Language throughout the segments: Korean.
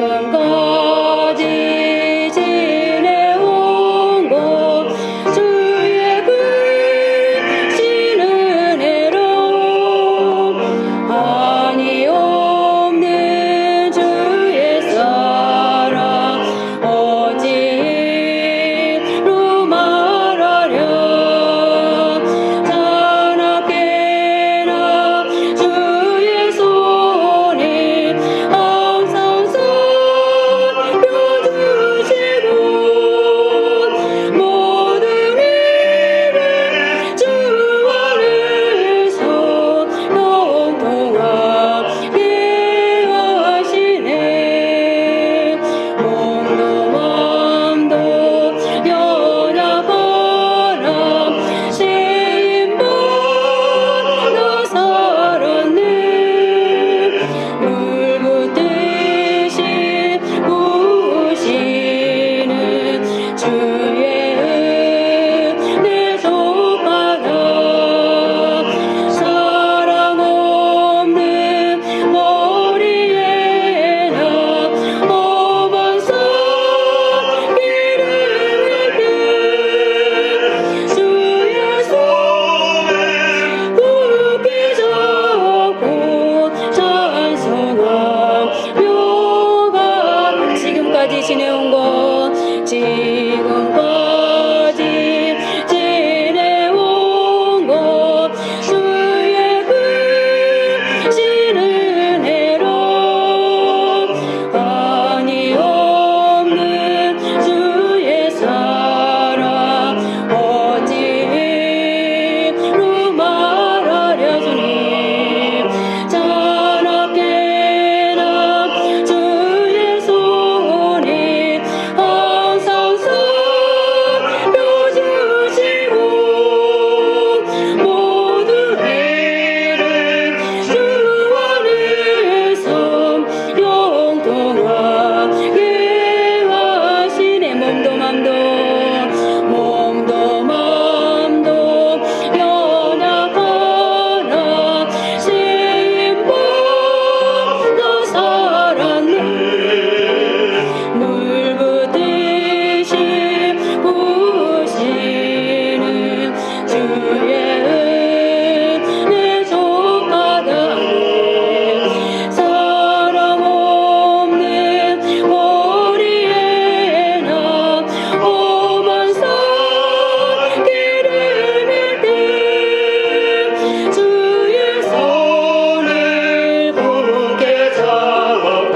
지내온 것 주의 크신 은혜로 한이 없는 주의 사랑 어찌로 말하랴. 자나깨나 주의 손이 항상 살펴주시고 모든 일을 주 안에서 영통하게 하시네. 몸도 마음도 연약하나 쓰임받아 살았네. 물붓듯이 부으시는 주의 은혜 족하다. 사랑 없는 머리에나 험한 산길을 갈 주의 손을 굳게 잡고 찬송하며가 지금까지 지내온 것 지금까지 지내온 것 주의 크신 은혜로 한이 없는 주의 사랑 어찌로 말하랴. 주님 자나깨나 주의 손이 항상 살펴주시고 모든 일을 주 안에서 영통하게 하시네. 몸도 맘도 연약하나 쓰임받아 살았네. 물붓듯이 부으시는 주의 은혜 족하다. 사랑 없는 머리에나 험한 산길을 갈 때 주의 손을 굳게 잡고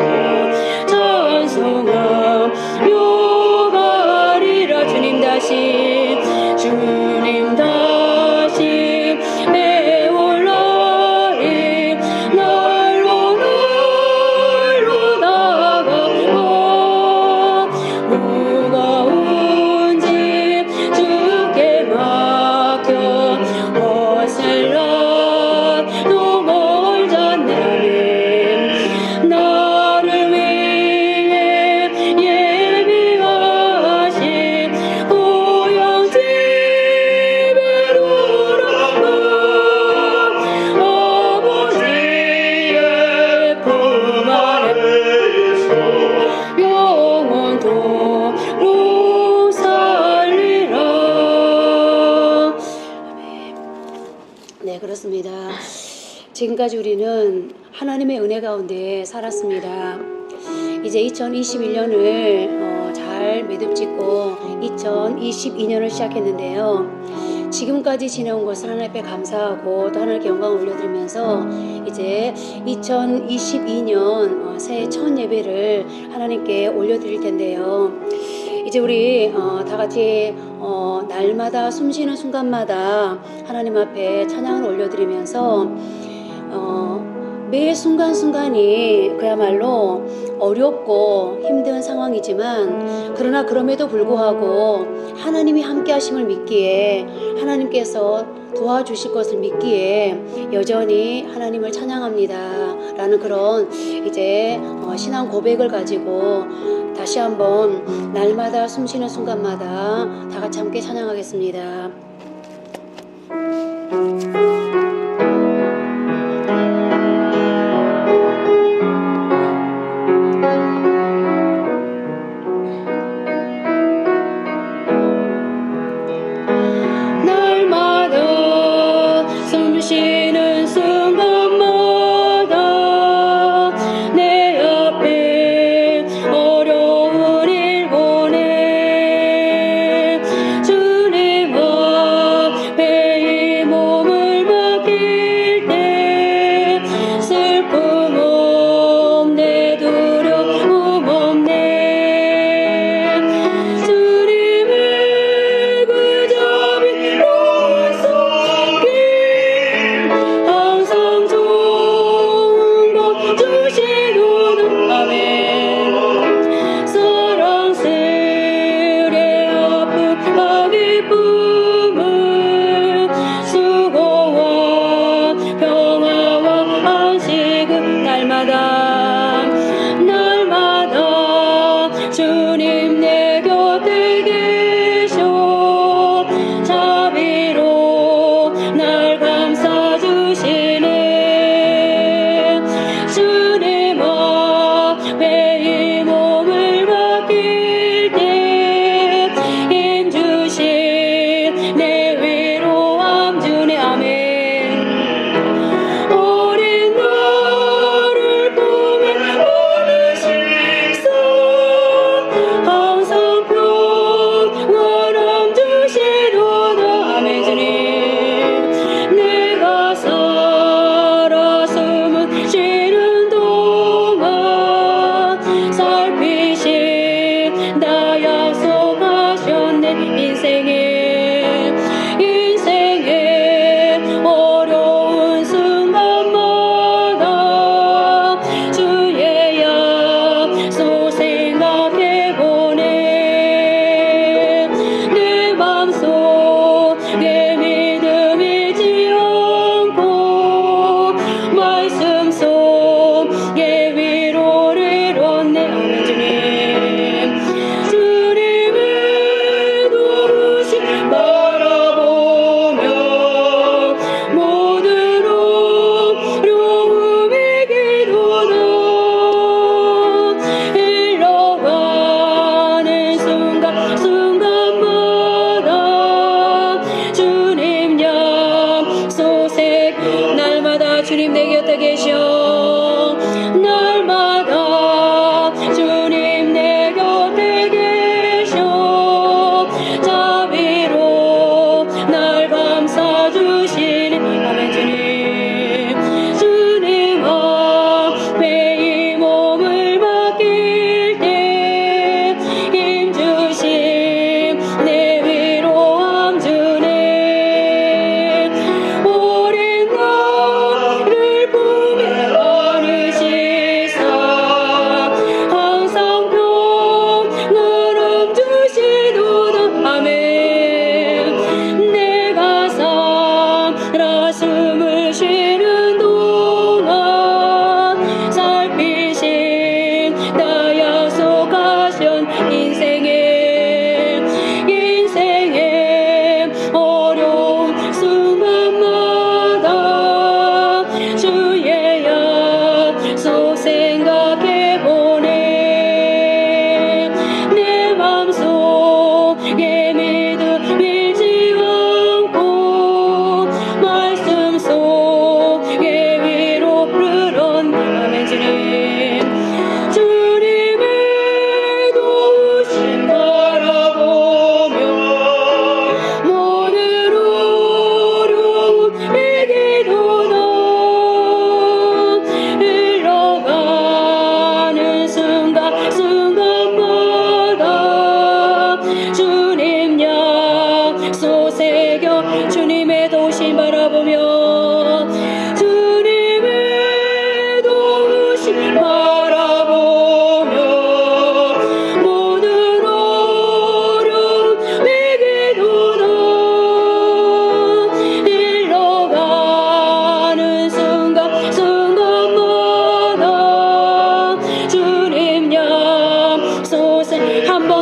찬송하며 가리라. 주님 다시 배울 날이 날로 다가와 무거운 짐 주께 맡겨 벗을 날도 멀잖네. 나를 위해 예비하신 고향 집에 돌아가 아버지의 품 안에서 영원토록 살리라. 네, 그렇습니다. 지금까지 우리는 하나님의 은혜 가운데 살았습니다. 이제 2021년을 잘 매듭짓고 2022년을 시작했는데요. 지금까지 지내온 것을 하나님 앞에 감사하고 또 하나님께 영광을 올려드리면서 이제 2022년 새해 첫 예배를 하나님께 올려드릴 텐데요. 이제 우리 다 같이 날마다 숨쉬는 순간마다 하나님 앞에 찬양을 올려드리면서 매 순간순간이 그야말로 어렵고 힘든 상황이지만 그러나 그럼에도 불구하고 하나님이 함께 하심을 믿기에 하나님께서 도와주실 것을 믿기에 여전히 하나님을 찬양합니다 라는 그런 이제 신앙 고백을 가지고 다시 한번 날마다 숨쉬는 순간마다 다 같이 함께 찬양하겠습니다.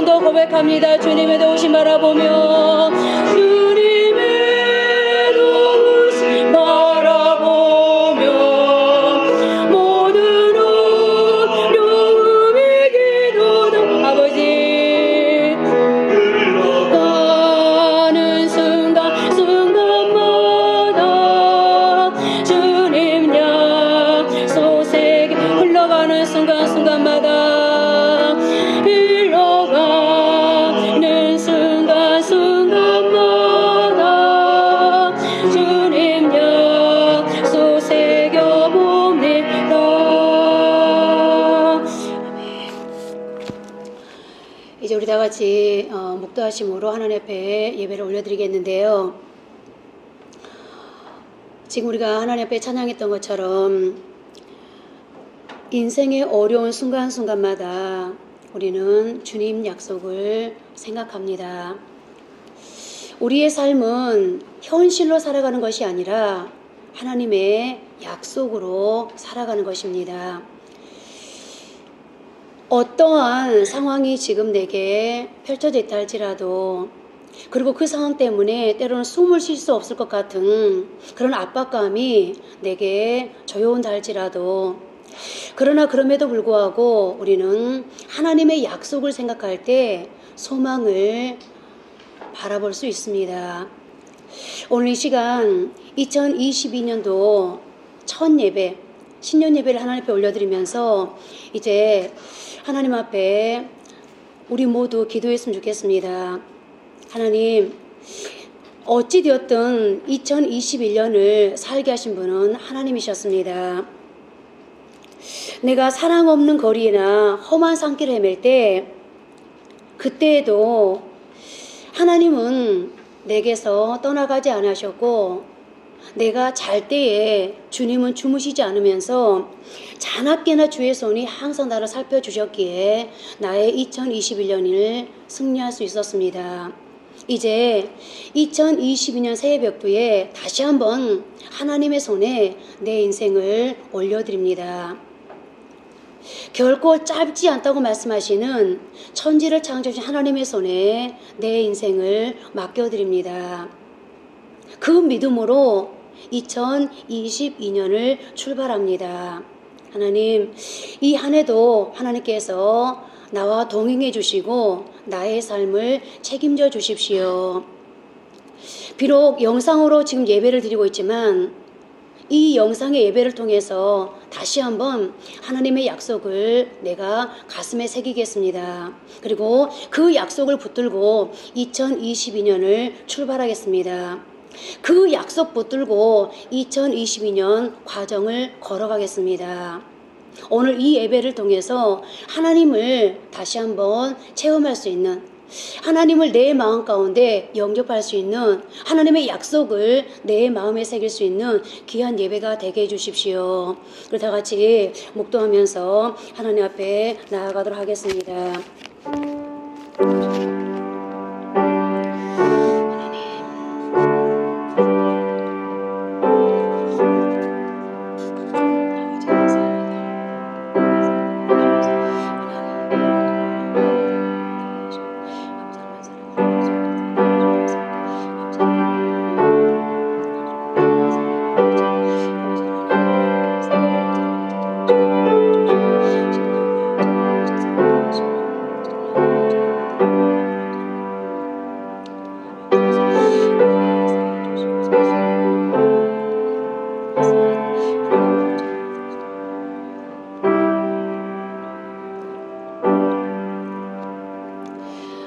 성도 고백합니다. 주님의 도우심 바라보며 주님의 도우심 바라보며 모든 어려움의 기도도 아버지 가는 순간 순간마다 주님 약속 세계 흘러가는 순간 순간마다 흘러가는 순간 순간마다 주님 약속 새겨봅니다. 아멘. 이제 우리 다 같이 묵도하심으로 하나님 앞에 예배를 올려드리겠는데요. 지금 우리가 하나님 앞에 찬양했던 것처럼 인생의 어려운 순간순간마다 우리는 주님 약속을 생각합니다. 우리의 삶은 현실로 살아가는 것이 아니라 하나님의 약속으로 살아가는 것입니다. 어떠한 상황이 지금 내게 펼쳐져 있다 할지라도, 그리고 그 상황 때문에 때로는 숨을 쉴 수 없을 것 같은 그런 압박감이 내게 조여온다 할지라도, 그러나 그럼에도 불구하고 우리는 하나님의 약속을 생각할 때 소망을 바라볼 수 있습니다. 오늘 이 시간 2022년도 첫 예배, 신년 예배를 하나님 앞에 올려드리면서 이제 하나님 앞에 우리 모두 기도했으면 좋겠습니다. 하나님, 어찌되었든 2021년을 살게 하신 분은 하나님이셨습니다. 내가 사랑 없는 거리나 험한 산길을 헤맬 때, 그때에도 하나님은 내게서 떠나가지 않으셨고, 내가 잘 때에 주님은 주무시지 않으면서 자나깨나 주의 손이 항상 나를 살펴주셨기에 나의 2021년을 승리할 수 있었습니다. 이제 2022년 새해 벽두에 다시 한번 하나님의 손에 내 인생을 올려드립니다. 결코 짧지 않다고 말씀하시는 천지를 창조하신 하나님의 손에 내 인생을 맡겨드립니다. 그 믿음으로 2022년을 출발합니다. 하나님, 이 한 해도 하나님께서 나와 동행해 주시고 나의 삶을 책임져 주십시오. 비록 영상으로 지금 예배를 드리고 있지만 이 영상의 예배를 통해서 다시 한번 하나님의 약속을 내가 가슴에 새기겠습니다. 그리고 그 약속을 붙들고 2022년을 출발하겠습니다. 그 약속 붙들고 2022년 과정을 걸어가겠습니다. 오늘 이 예배를 통해서 하나님을 다시 한번 체험할 수 있는, 하나님을 내 마음 가운데 영접할 수 있는, 하나님의 약속을 내 마음에 새길 수 있는 귀한 예배가 되게 해주십시오. 그리고 다 같이 묵도하면서 하나님 앞에 나아가도록 하겠습니다.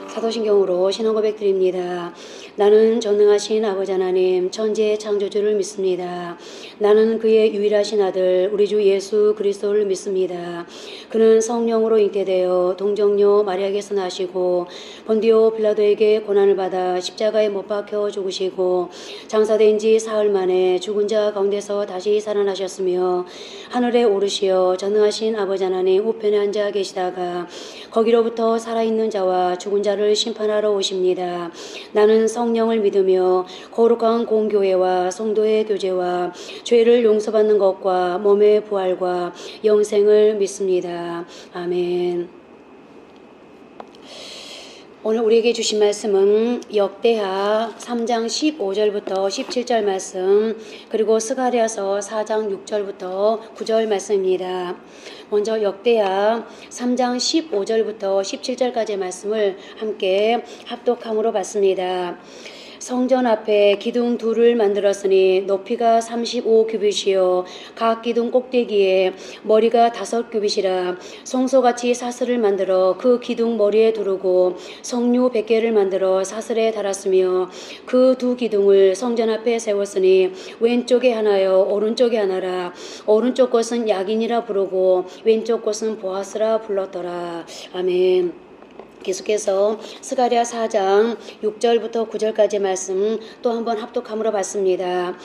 사도신경으로 신앙 고백 드립니다. 나는 전능하신 아버지 하나님 천지의 창조주를 믿습니다. 나는 그의 유일하신 아들 우리 주 예수 그리스도를 믿습니다. 그는 성령으로 잉태되어 동정녀 마리아에게서 나시고 본디오 빌라도에게 고난을 받아 십자가에 못 박혀 죽으시고 장사된 지 사흘 만에 죽은 자 가운데서 다시 살아나셨으며 하늘에 오르시어 전능하신 아버지 하나님 우편에 앉아 계시다가 거기로부터 살아있는 자와 죽은 자를 심판하러 오십니다. 나는 성령을 믿으며 거룩한 공교회와 성도의 교제와 죄를 용서받는 것과 몸의 부활과 영생을 믿습니다. 아멘. 오늘 우리에게 주신 말씀은 역대하 3장 15절부터 17절 말씀, 그리고 스가랴서 4장 6절부터 9절 말씀입니다. 먼저 역대하 3장 15절부터 17절까지의 말씀을 함께 합독함으로 받습니다. 성전 앞에 기둥 둘을 만들었으니 높이가 35규빗이요 각 기둥 꼭대기에 머리가 5규빗이라 송소같이 사슬을 만들어 그 기둥 머리에 두르고 석류 100개를 만들어 사슬에 달았으며 그 두 기둥을 성전 앞에 세웠으니 왼쪽에 하나요 오른쪽에 하나라. 오른쪽 것은 야긴이라 부르고 왼쪽 것은 보아스라 불렀더라. 아멘. 계속해서 스가랴 4장 6절부터 9절까지 말씀 또 한번 합독함으로 받습니다.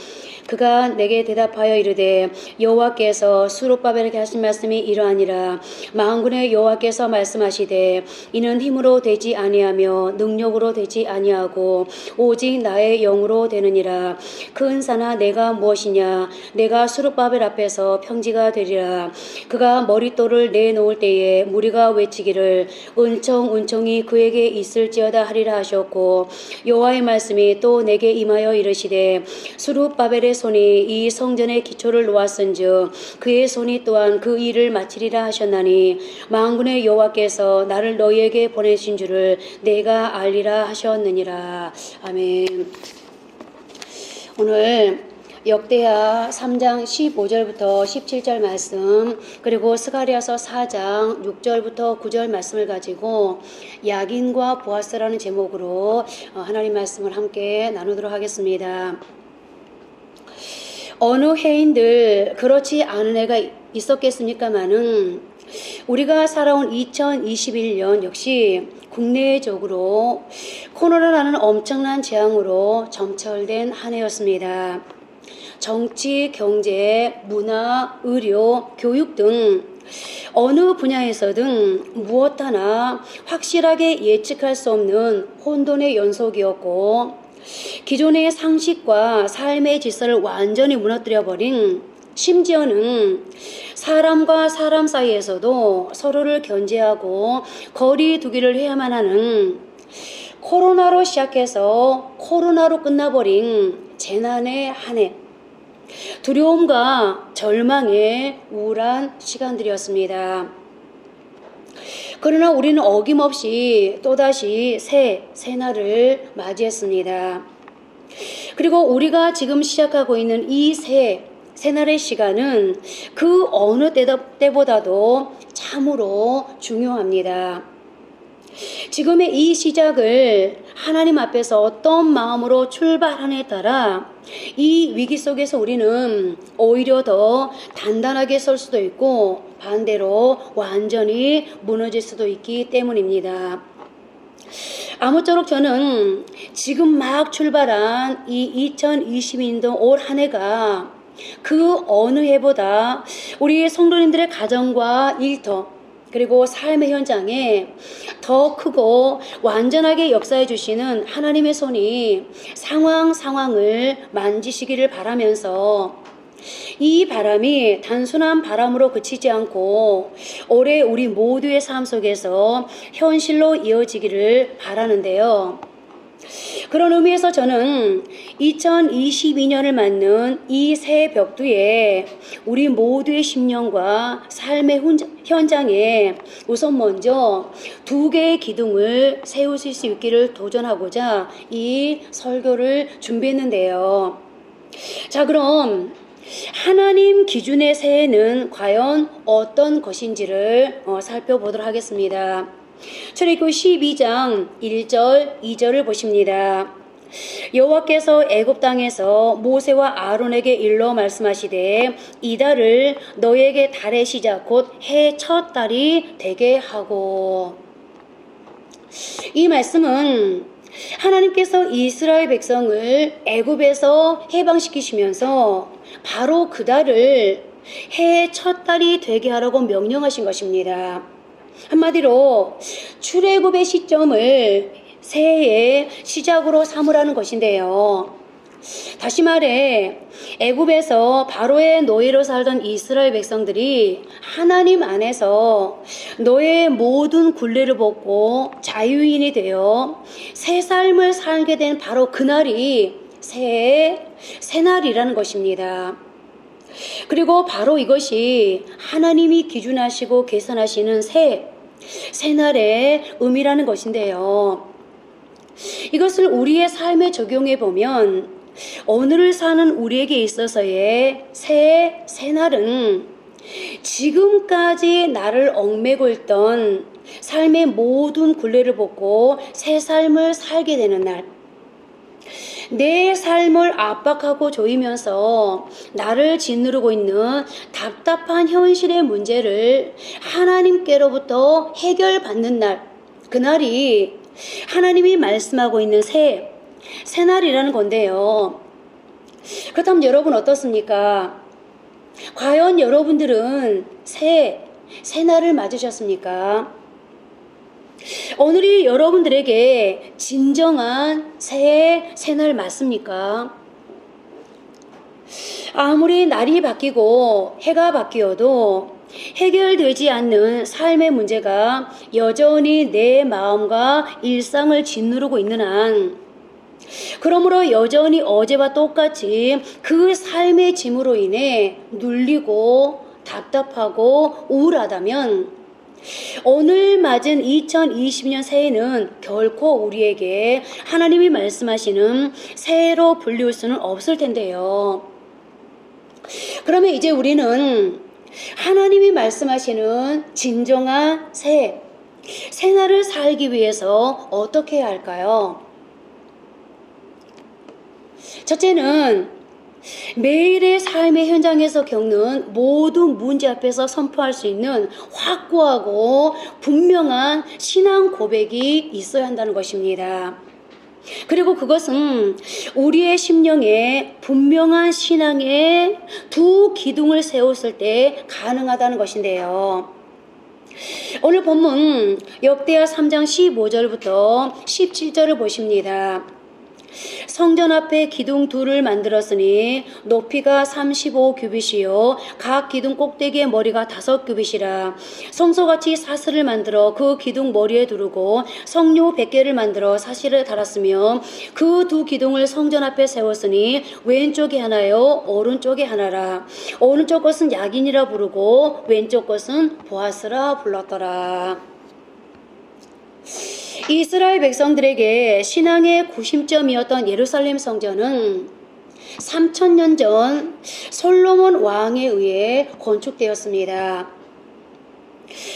그가 내게 대답하여 이르되 여호와께서 수룹바벨에게 하신 말씀이 이러하니라. 만군의 여호와께서 말씀하시되 이는 힘으로 되지 아니하며 능력으로 되지 아니하고 오직 나의 영으로 되느니라. 큰 산아 내가 무엇이냐. 내가 수룹바벨 앞에서 평지가 되리라. 그가 머릿돌을 내놓을 때에 무리가 외치기를 은총이 그에게 있을지어다 하리라 하셨고 여호와의 말씀이 또 내게 임하여 이르시되 수룹바벨의 손이 이 성전의 기초를 놓았은즉 그의 손이 또한 그 일을 마치리라 하셨나니 만군의 여호와께서 나를 너희에게 보내신 줄을 내가 알리라 하셨느니라. 아멘. 오늘 역대하 3장 15절부터 17절 말씀, 그리고 스가랴서 4장 6절부터 9절 말씀을 가지고 야긴과 보아스라는 제목으로 하나님 말씀을 함께 나누도록 하겠습니다. 어느 해인들 그렇지 않은 해가 있었겠습니까마는 우리가 살아온 2021년 역시 국내적으로 코로나라는 엄청난 재앙으로 점철된 한 해였습니다. 정치, 경제, 문화, 의료, 교육 등 어느 분야에서든 무엇 하나 확실하게 예측할 수 없는 혼돈의 연속이었고 기존의 상식과 삶의 질서를 완전히 무너뜨려버린, 심지어는 사람과 사람 사이에서도 서로를 견제하고 거리 두기를 해야만 하는 코로나로 시작해서 코로나로 끝나버린 재난의 한 해, 두려움과 절망의 우울한 시간들이었습니다. 그러나 우리는 어김없이 또다시 새날을 맞이했습니다. 그리고 우리가 지금 시작하고 있는 이 새날의 시간은 그 어느 때보다도 참으로 중요합니다. 지금의 이 시작을 하나님 앞에서 어떤 마음으로 출발하느냐에 따라 이 위기 속에서 우리는 오히려 더 단단하게 설 수도 있고 반대로 완전히 무너질 수도 있기 때문입니다. 아무쪼록 저는 지금 막 출발한 이 2022년도 올 한 해가 그 어느 해보다 우리 성도님들의 가정과 일터 그리고 삶의 현장에 더 크고 완전하게 역사해 주시는 하나님의 손이 상황을 만지시기를 바라면서 이 바람이 단순한 바람으로 그치지 않고 올해 우리 모두의 삶 속에서 현실로 이어지기를 바라는데요. 그런 의미에서 저는 2022년을 맞는 이 새 벽두에 우리 모두의 심령과 삶의 현장에 우선 먼저 2개의 기둥을 세우실 수 있기를 도전하고자 이 설교를 준비했는데요. 자, 그럼 하나님 기준의 새해는 과연 어떤 것인지를 살펴보도록 하겠습니다. 출애굽기 12장 1절 2절을 보십니다. 여호와께서 애굽 땅에서 모세와 아론에게 일러 말씀하시되 이 달을 너에게 달의 시작 곧 해 첫 달이 되게 하고. 이 말씀은 하나님께서 이스라엘 백성을 애굽에서 해방시키시면서 바로 그 달을 해의 첫 달이 되게 하라고 명령하신 것입니다. 한마디로 출애굽의 시점을 새해의 시작으로 삼으라는 것인데요. 다시 말해 애굽에서 바로의 노예로 살던 이스라엘 백성들이 하나님 안에서 노예의 모든 굴레를 벗고 자유인이 되어 새 삶을 살게 된 바로 그날이 새날이라는 것입니다. 그리고 바로 이것이 하나님이 기준하시고 계산하시는 새날의 의미라는 것인데요. 이것을 우리의 삶에 적용해 보면 오늘을 사는 우리에게 있어서의 새날은 지금까지 나를 얽매고 있던 삶의 모든 굴레를 벗고 새 삶을 살게 되는 날, 내 삶을 압박하고 조이면서 나를 짓누르고 있는 답답한 현실의 문제를 하나님께로부터 해결받는 날, 그날이 하나님이 말씀하고 있는 새날이라는 건데요. 그렇다면 여러분 어떻습니까? 과연 여러분들은 새날을 맞으셨습니까? 오늘이 여러분들에게 진정한 새날 맞습니까? 아무리 날이 바뀌고 해가 바뀌어도 해결되지 않는 삶의 문제가 여전히 내 마음과 일상을 짓누르고 있는 한, 그러므로 여전히 어제와 똑같이 그 삶의 짐으로 인해 눌리고 답답하고 우울하다면 오늘 맞은 2020년 새해는 결코 우리에게 하나님이 말씀하시는 새해로 불리울 수는 없을 텐데요. 그러면 이제 우리는 하나님이 말씀하시는 진정한 새날을 살기 위해서 어떻게 해야 할까요? 첫째는 매일의 삶의 현장에서 겪는 모든 문제 앞에서 선포할 수 있는 확고하고 분명한 신앙 고백이 있어야 한다는 것입니다. 그리고 그것은 우리의 심령에 분명한 신앙의 두 기둥을 세웠을 때 가능하다는 것인데요. 오늘 본문 역대하 3장 15절부터 17절을 보십니다. 성전 앞에 기둥 둘을 만들었으니 높이가 35규빗이요 각 기둥 꼭대기의 머리가 5규빗이라. 성소같이 사슬을 만들어 그 기둥 머리에 두르고 성료 100개를 만들어 사슬을 달았으며 그 두 기둥을 성전 앞에 세웠으니 왼쪽에 하나요 오른쪽에 하나라. 오른쪽 것은 야긴이라 부르고 왼쪽 것은 보아스라 불렀더라. 이스라엘 백성들에게 신앙의 구심점이었던 예루살렘 성전은 3000년 전 솔로몬 왕에 의해 건축되었습니다.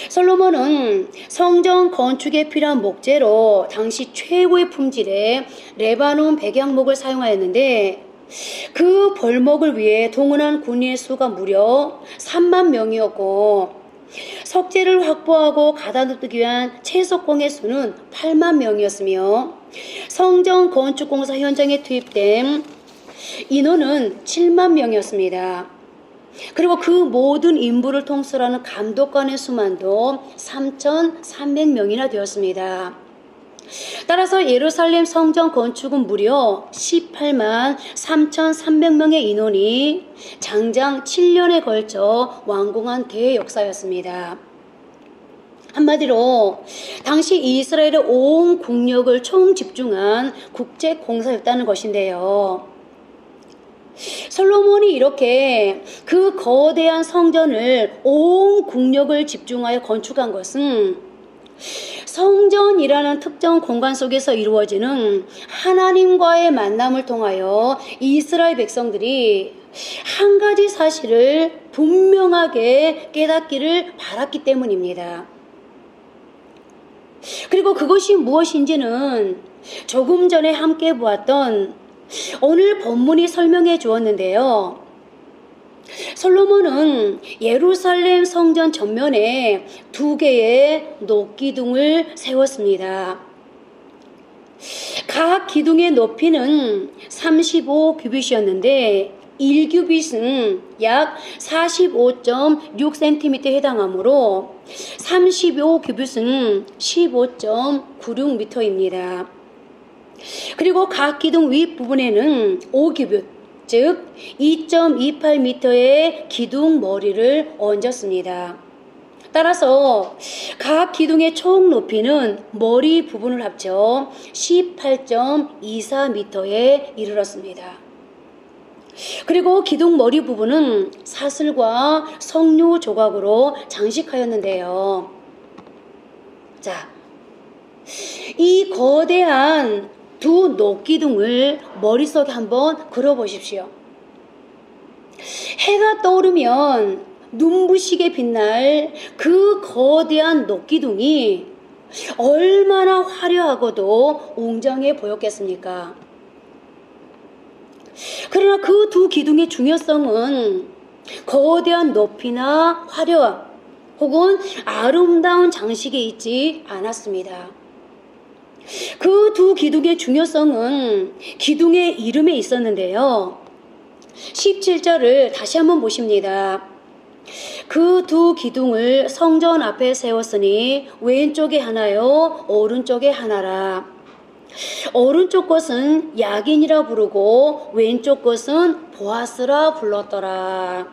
솔로몬은 성전 건축에 필요한 목재로 당시 최고의 품질의 레바논 백양목을 사용하였는데 그 벌목을 위해 동원한 군인의 수가 무려 3만 명이었고 석재를 확보하고 가다놓기 위한 채석공의 수는 8만 명이었으며 성전 건축공사 현장에 투입된 인원은 7만 명이었습니다. 그리고 그 모든 인부를 통솔하는 감독관의 수만도 3,300명이나 되었습니다. 따라서 예루살렘 성전 건축은 무려 18만 3,300명의 인원이 장장 7년에 걸쳐 완공한 대역사였습니다. 한마디로 당시 이스라엘의 온 국력을 총집중한 국제공사였다는 것인데요. 솔로몬이 이렇게 그 거대한 성전을 온 국력을 집중하여 건축한 것은 성전이라는 특정 공간 속에서 이루어지는 하나님과의 만남을 통하여 이스라엘 백성들이 한 가지 사실을 분명하게 깨닫기를 바랐기 때문입니다. 그리고 그것이 무엇인지는 조금 전에 함께 보았던 오늘 본문이 설명해 주었는데요. 솔로몬은 예루살렘 성전 전면에 2개의 녹기둥을 세웠습니다. 각 기둥의 높이는 35규빗이었는데 1규빗은 약 45.6cm에 해당하므로 35규빗은 15.96m입니다. 그리고 각 기둥 윗부분에는 5규빗, 즉 2.28m의 기둥 머리를 얹었습니다. 따라서 각 기둥의 총 높이는 머리 부분을 합쳐 18.24m에 이르렀습니다. 그리고 기둥 머리 부분은 사슬과 석류 조각으로 장식하였는데요. 자, 이 거대한 두 녹기둥을 머릿속에 한번 그려보십시오. 해가 떠오르면 눈부시게 빛날 그 거대한 녹기둥이 얼마나 화려하고도 웅장해 보였겠습니까? 그러나 그 두 기둥의 중요성은 거대한 높이나 화려함 혹은 아름다운 장식에 있지 않았습니다. 그 두 기둥의 중요성은 기둥의 이름에 있었는데요. 17절을 다시 한번 보십니다. 그 두 기둥을 성전 앞에 세웠으니 왼쪽에 하나요 오른쪽에 하나라. 오른쪽 것은 야긴이라 부르고 왼쪽 것은 보아스라 불렀더라.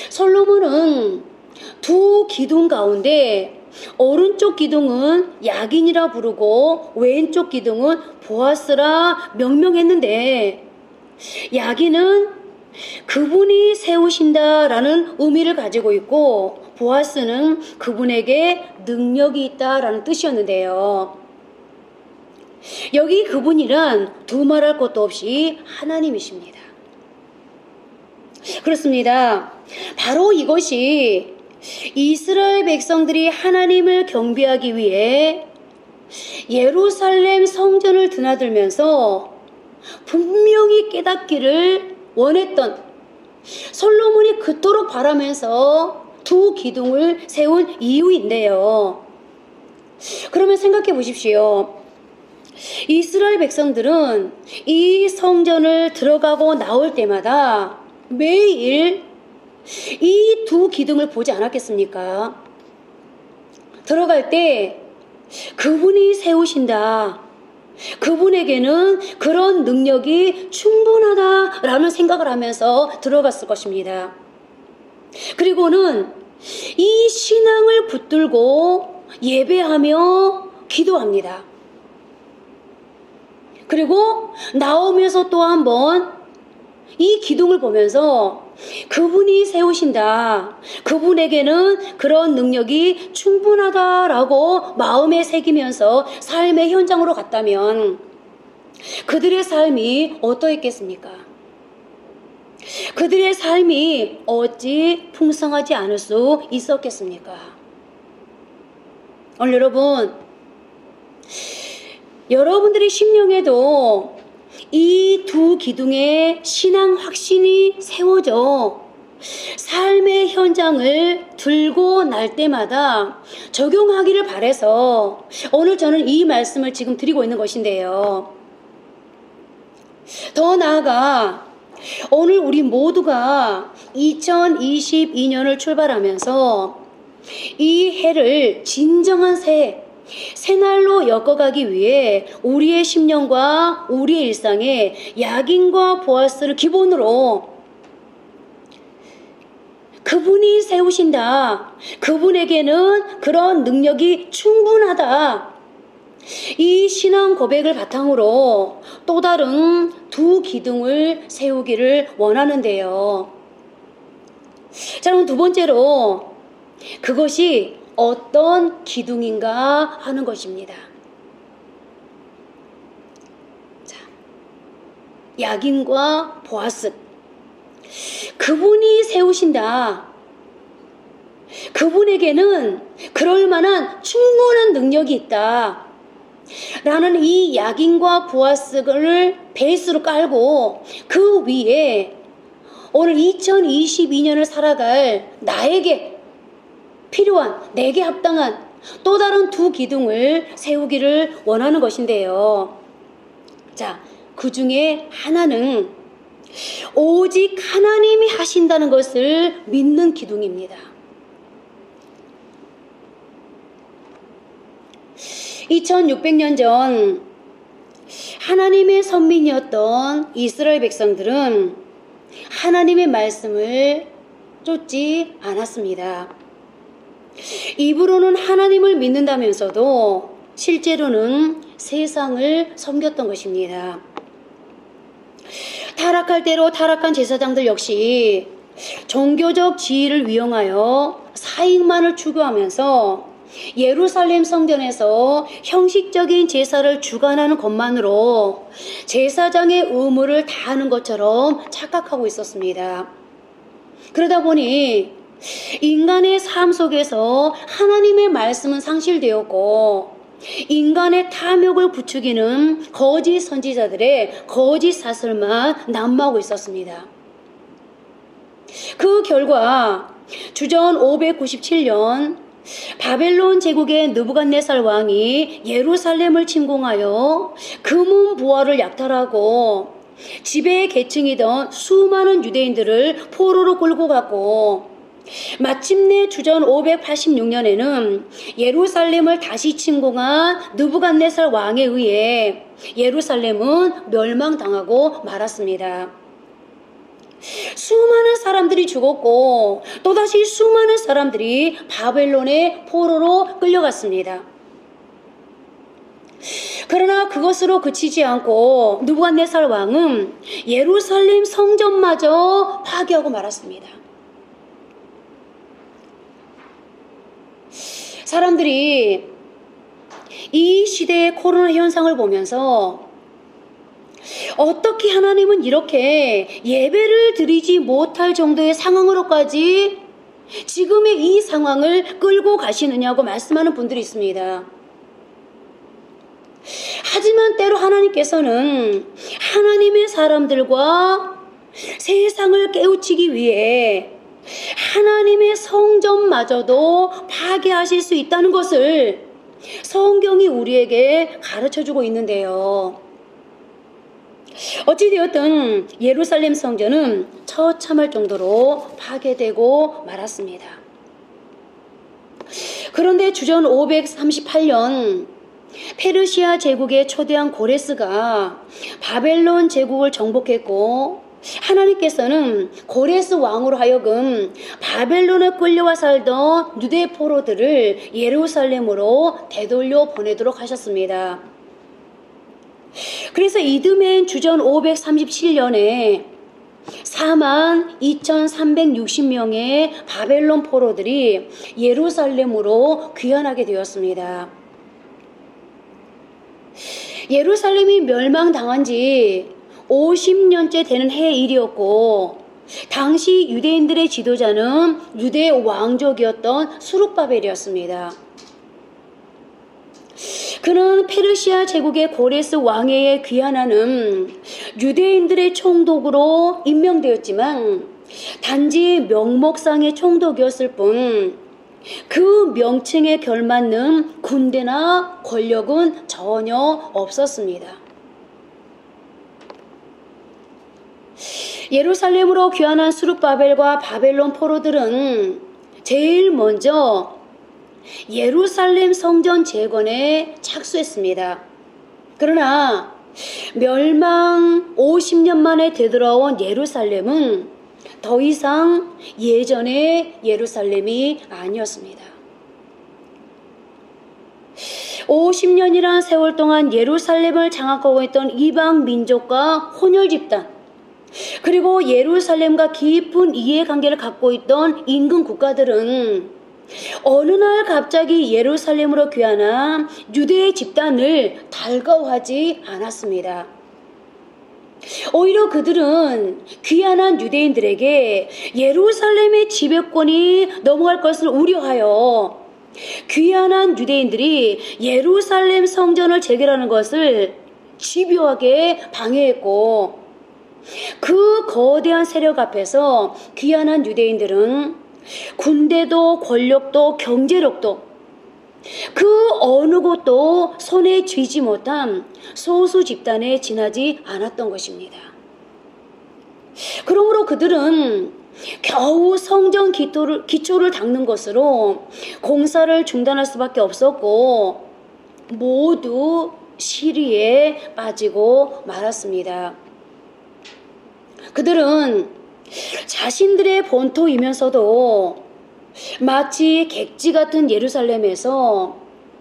솔로몬은 두 기둥 가운데 오른쪽 기둥은 야긴이라 부르고 왼쪽 기둥은 보아스라 명명했는데, 야긴은 그분이 세우신다라는 의미를 가지고 있고 보아스는 그분에게 능력이 있다라는 뜻이었는데요. 여기 그분이란 두말할 것도 없이 하나님이십니다. 그렇습니다. 바로 이것이 이스라엘 백성들이 하나님을 경배하기 위해 예루살렘 성전을 드나들면서 분명히 깨닫기를 원했던, 솔로몬이 그토록 바라면서 두 기둥을 세운 이유인데요. 그러면 생각해 보십시오. 이스라엘 백성들은 이 성전을 들어가고 나올 때마다 매일 이 두 기둥을 보지 않았겠습니까? 들어갈 때 그분이 세우신다, 그분에게는 그런 능력이 충분하다라는 생각을 하면서 들어갔을 것입니다. 그리고는 이 신앙을 붙들고 예배하며 기도합니다. 그리고 나오면서 또 한번 이 기둥을 보면서 그분이 세우신다, 그분에게는 그런 능력이 충분하다라고 마음에 새기면서 삶의 현장으로 갔다면 그들의 삶이 어떠했겠습니까? 그들의 삶이 어찌 풍성하지 않을 수 있었겠습니까? 오늘 여러분들의 심령에도 이 두 기둥의 신앙 확신이 세워져 삶의 현장을 들고 날 때마다 적용하기를 바라서 오늘 저는 이 말씀을 지금 드리고 있는 것인데요. 더 나아가 오늘 우리 모두가 2022년을 출발하면서 이 해를 진정한 새날로 엮어가기 위해 우리의 심령과 우리의 일상에 야긴과 보아스를 기본으로 그분이 세우신다, 그분에게는 그런 능력이 충분하다, 이 신앙 고백을 바탕으로 또 다른 두 기둥을 세우기를 원하는데요. 자, 그럼 두 번째로 그것이 어떤 기둥인가 하는 것입니다. 자, 야긴과 보아스, 그분이 세우신다, 그분에게는 그럴 만한 충분한 능력이 있다 라는 이 야긴과 보아스를 베이스로 깔고 그 위에 오늘 2022년을 살아갈 나에게 필요한, 내게 합당한 또 다른 두 기둥을 세우기를 원하는 것인데요. 자, 그 중에 하나는 오직 하나님이 하신다는 것을 믿는 기둥입니다. 2600년 전 하나님의 선민이었던 이스라엘 백성들은 하나님의 말씀을 쫓지 않았습니다. 입으로는 하나님을 믿는다면서도 실제로는 세상을 섬겼던 것입니다. 타락할 대로 타락한 제사장들 역시 종교적 지위를 이용하여 사익만을 추구하면서 예루살렘 성전에서 형식적인 제사를 주관하는 것만으로 제사장의 의무를 다하는 것처럼 착각하고 있었습니다. 그러다 보니 인간의 삶 속에서 하나님의 말씀은 상실되었고 인간의 탐욕을 부추기는 거짓 선지자들의 거짓 사설만 난무하고 있었습니다. 그 결과 주전 597년 바벨론 제국의 느부갓네살 왕이 예루살렘을 침공하여 금은 부하를 약탈하고 지배 계층이던 수많은 유대인들을 포로로 끌고 갔고 마침내 주전 586년에는 예루살렘을 다시 침공한 느부갓네살 왕에 의해 예루살렘은 멸망당하고 말았습니다. 수많은 사람들이 죽었고 또다시 수많은 사람들이 바벨론의 포로로 끌려갔습니다. 그러나 그것으로 그치지 않고 느부갓네살 왕은 예루살렘 성전마저 파괴하고 말았습니다. 사람들이 이 시대의 코로나 현상을 보면서 어떻게 하나님은 이렇게 예배를 드리지 못할 정도의 상황으로까지 지금의 이 상황을 끌고 가시느냐고 말씀하는 분들이 있습니다. 하지만 때로 하나님께서는 하나님의 사람들과 세상을 깨우치기 위해 하나님의 성전마저도 파괴하실 수 있다는 것을 성경이 우리에게 가르쳐주고 있는데요. 어찌되었든 예루살렘 성전은 처참할 정도로 파괴되고 말았습니다. 그런데 주전 538년 페르시아 제국의 초대왕 고레스가 바벨론 제국을 정복했고 하나님께서는 고레스 왕으로 하여금 바벨론에 끌려와 살던 유대 포로들을 예루살렘으로 되돌려 보내도록 하셨습니다. 그래서 이듬해인 주전 537년에 42,360명의 바벨론 포로들이 예루살렘으로 귀환하게 되었습니다. 예루살렘이 멸망당한 지 50년째 되는 해일이었고 당시 유대인들의 지도자는 유대 왕족이었던 수룹바벨이었습니다. 그는 페르시아 제국의 고레스 왕회에 귀환하는 유대인들의 총독으로 임명되었지만 단지 명목상의 총독이었을 뿐 그 명칭에 걸맞는 군대나 권력은 전혀 없었습니다. 예루살렘으로 귀환한 수룹바벨과 바벨론 포로들은 제일 먼저 예루살렘 성전 재건에 착수했습니다. 그러나 멸망 50년 만에 되돌아온 예루살렘은 더 이상 예전의 예루살렘이 아니었습니다. 50년이란 세월 동안 예루살렘을 장악하고 있던 이방 민족과 혼혈 집단, 그리고 예루살렘과 깊은 이해관계를 갖고 있던 인근 국가들은 어느 날 갑자기 예루살렘으로 귀환한 유대의 집단을 달가워하지 않았습니다. 오히려 그들은 귀환한 유대인들에게 예루살렘의 지배권이 넘어갈 것을 우려하여 귀환한 유대인들이 예루살렘 성전을 재개하는 것을 집요하게 방해했고 그 거대한 세력 앞에서 귀환한 유대인들은 군대도 권력도 경제력도 그 어느 곳도 손에 쥐지 못한 소수 집단에 지나지 않았던 것입니다. 그러므로 그들은 겨우 성전 기초를 닦는 것으로 공사를 중단할 수밖에 없었고 모두 시리에 빠지고 말았습니다. 그들은 자신들의 본토이면서도 마치 객지 같은 예루살렘에서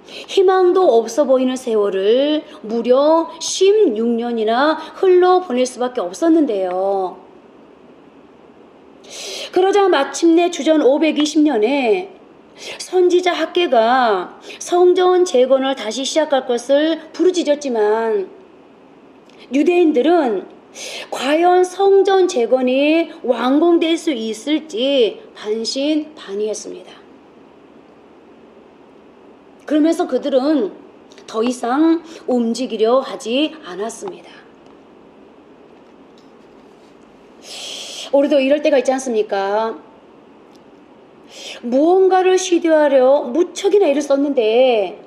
희망도 없어 보이는 세월을 무려 16년이나 흘러보낼 수밖에 없었는데요. 그러자 마침내 주전 520년에 선지자 학개가 성전 재건을 다시 시작할 것을 부르짖었지만 유대인들은 과연 성전 재건이 완공될 수 있을지 반신반의했습니다. 그러면서 그들은 더 이상 움직이려 하지 않았습니다. 우리도 이럴 때가 있지 않습니까? 무언가를 시도하려 무척이나 애를 썼는데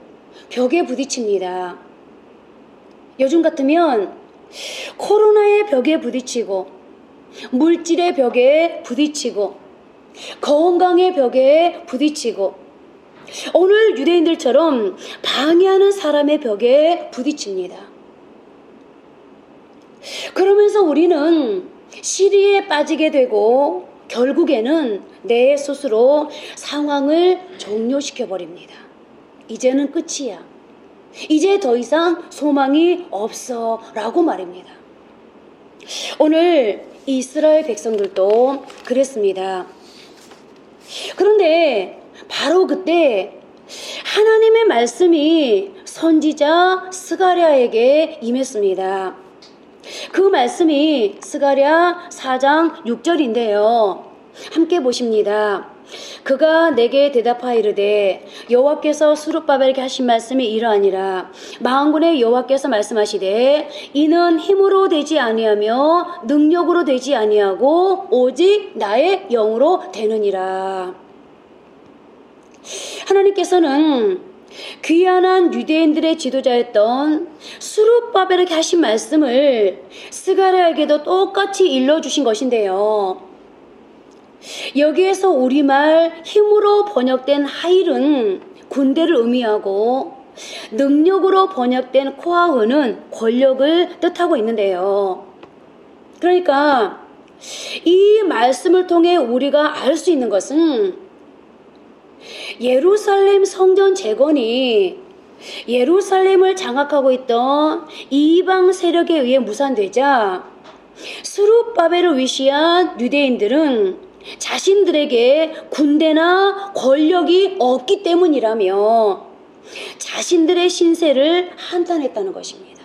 벽에 부딪힙니다. 요즘 같으면 코로나의 벽에 부딪히고 물질의 벽에 부딪히고 건강의 벽에 부딪히고 오늘 유대인들처럼 방해하는 사람의 벽에 부딪힙니다. 그러면서 우리는 시리에 빠지게 되고 결국에는 내 스스로 상황을 종료시켜버립니다. 이제는 끝이야. 이제 더 이상 소망이 없어 라고 말입니다. 오늘 이스라엘 백성들도 그랬습니다. 그런데 바로 그때 하나님의 말씀이 선지자 스가랴에게 임했습니다. 그 말씀이 스가랴 4장 6절인데요. 함께 보십니다. 그가 내게 대답하이르되 여호와께서 스룹바벨에게 하신 말씀이 이러하니라. 만군의 여호와께서 말씀하시되 이는 힘으로 되지 아니하며 능력으로 되지 아니하고 오직 나의 영으로 되느니라. 하나님께서는 귀환한 유대인들의 지도자였던 스룹바벨에게 하신 말씀을 스가랴에게도 똑같이 일러주신 것인데요. 여기에서 우리말 힘으로 번역된 하일은 군대를 의미하고 능력으로 번역된 코아흐는 권력을 뜻하고 있는데요. 그러니까 이 말씀을 통해 우리가 알 수 있는 것은 예루살렘 성전 재건이 예루살렘을 장악하고 있던 이방 세력에 의해 무산되자 스룹바벨을 위시한 유대인들은 자신들에게 군대나 권력이 없기 때문이라며 자신들의 신세를 한탄했다는 것입니다.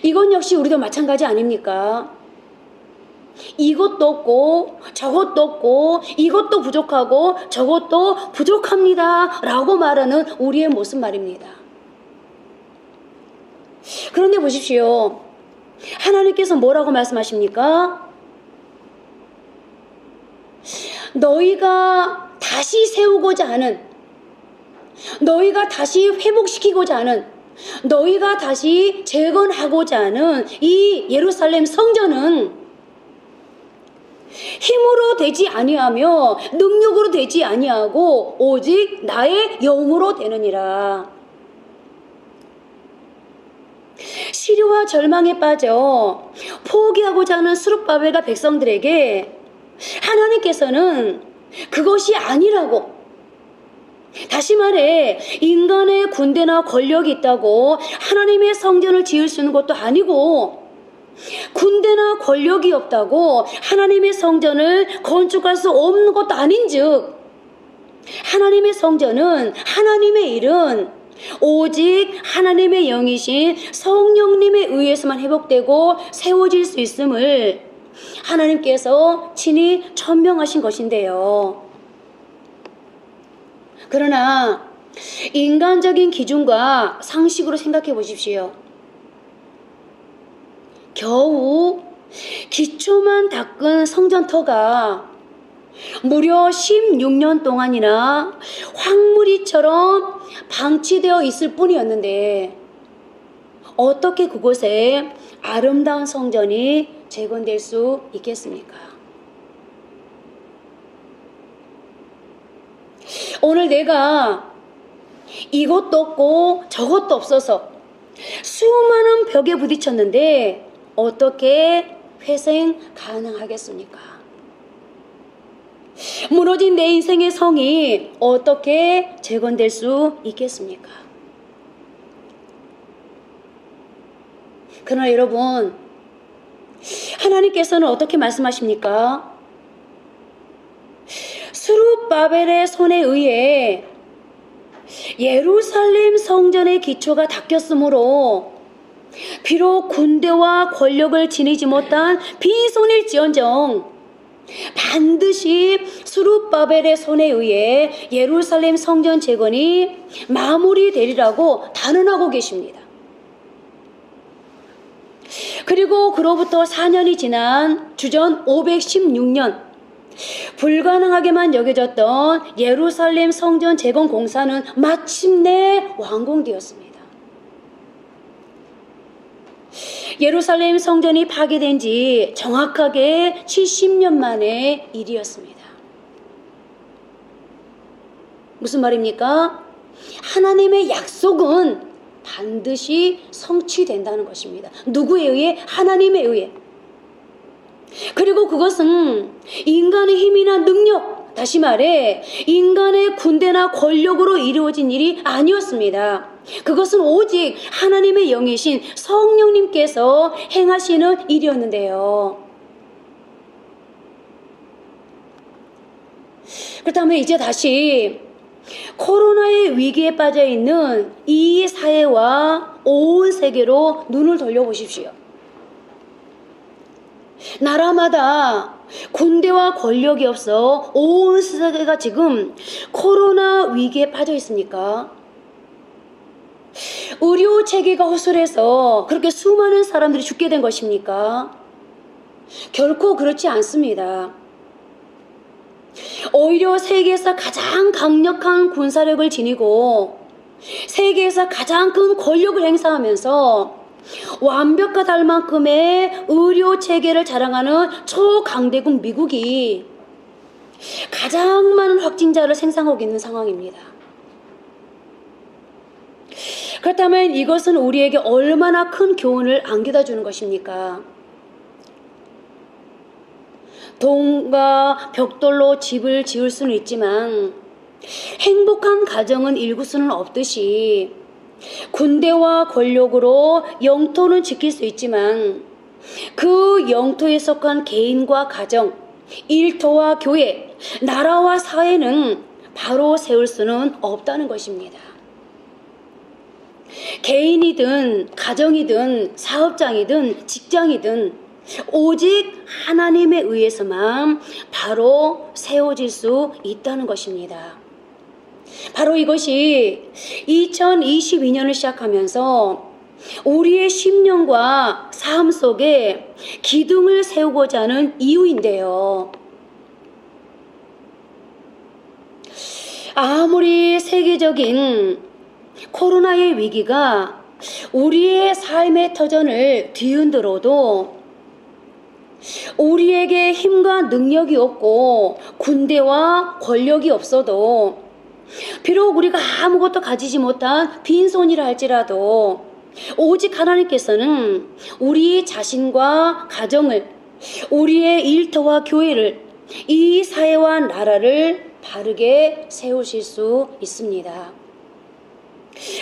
이건 역시 우리도 마찬가지 아닙니까? 이것도 없고 저것도 없고 이것도 부족하고 저것도 부족합니다 라고 말하는 우리의 모습 말입니다. 그런데 보십시오. 하나님께서 뭐라고 말씀하십니까? 너희가 다시 세우고자 하는, 너희가 다시 회복시키고자 하는, 너희가 다시 재건하고자 하는 이 예루살렘 성전은 힘으로 되지 아니하며 능력으로 되지 아니하고 오직 나의 영으로 되느니라. 시류와 절망에 빠져 포기하고자 하는 스룹바벨과 백성들에게 하나님께서는 그것이 아니라고, 다시 말해 인간의 군대나 권력이 있다고 하나님의 성전을 지을 수 있는 것도 아니고 군대나 권력이 없다고 하나님의 성전을 건축할 수 없는 것도 아닌즉 하나님의 성전은, 하나님의 일은 오직 하나님의 영이신 성령님에 의해서만 회복되고 세워질 수 있음을 하나님께서 친히 천명하신 것인데요. 그러나 인간적인 기준과 상식으로 생각해 보십시오. 겨우 기초만 닦은 성전터가 무려 16년 동안이나 황무리처럼 방치되어 있을 뿐이었는데 어떻게 그곳에 아름다운 성전이 재건될 수 있겠습니까? 오늘 내가 이것도 없고 저것도 없어서 수많은 벽에 부딪혔는데 어떻게 회생 가능하겠습니까? 무너진 내 인생의 성이 어떻게 재건될 수 있겠습니까? 그러나 여러분, 하나님께서는 어떻게 말씀하십니까? 스룹바벨의 손에 의해 예루살렘 성전의 기초가 닦였으므로 비록 군대와 권력을 지니지 못한 빈손일지언정 반드시 스룹바벨의 손에 의해 예루살렘 성전 재건이 마무리되리라고 단언하고 계십니다. 그리고 그로부터 4년이 지난 주전 516년 불가능하게만 여겨졌던 예루살렘 성전 재건 공사는 마침내 완공되었습니다. 예루살렘 성전이 파괴된 지 정확하게 70년 만의 일이었습니다. 무슨 말입니까? 하나님의 약속은 반드시 성취된다는 것입니다. 누구에 의해? 하나님에 의해. 그리고 그것은 인간의 힘이나 능력, 다시 말해 인간의 군대나 권력으로 이루어진 일이 아니었습니다. 그것은 오직 하나님의 영이신 성령님께서 행하시는 일이었는데요. 그렇다면 이제 다시 코로나의 위기에 빠져 있는 이 사회와 온 세계로 눈을 돌려보십시오. 나라마다 군대와 권력이 없어 온 세계가 지금 코로나 위기에 빠져 있습니까? 의료 체계가 허술해서 그렇게 수많은 사람들이 죽게 된 것입니까? 결코 그렇지 않습니다. 오히려 세계에서 가장 강력한 군사력을 지니고 세계에서 가장 큰 권력을 행사하면서 완벽하다 만큼의 의료 체계를 자랑하는 초강대국 미국이 가장 많은 확진자를 생산하고 있는 상황입니다. 그렇다면 이것은 우리에게 얼마나 큰 교훈을 안겨다 주는 것입니까? 돈과 벽돌로 집을 지을 수는 있지만 행복한 가정은 일구 수는 없듯이 군대와 권력으로 영토는 지킬 수 있지만 그 영토에 속한 개인과 가정, 일터와 교회, 나라와 사회는 바로 세울 수는 없다는 것입니다. 개인이든 가정이든 사업장이든 직장이든 오직 하나님에 의해서만 바로 세워질 수 있다는 것입니다. 바로 이것이 2022년을 시작하면서 우리의 심령과 삶 속에 기둥을 세우고자 하는 이유인데요. 아무리 세계적인 코로나의 위기가 우리의 삶의 터전을 뒤흔들어도 우리에게 힘과 능력이 없고 군대와 권력이 없어도 비록 우리가 아무것도 가지지 못한 빈손이라 할지라도 오직 하나님께서는 우리 자신과 가정을, 우리의 일터와 교회를, 이 사회와 나라를 바르게 세우실 수 있습니다.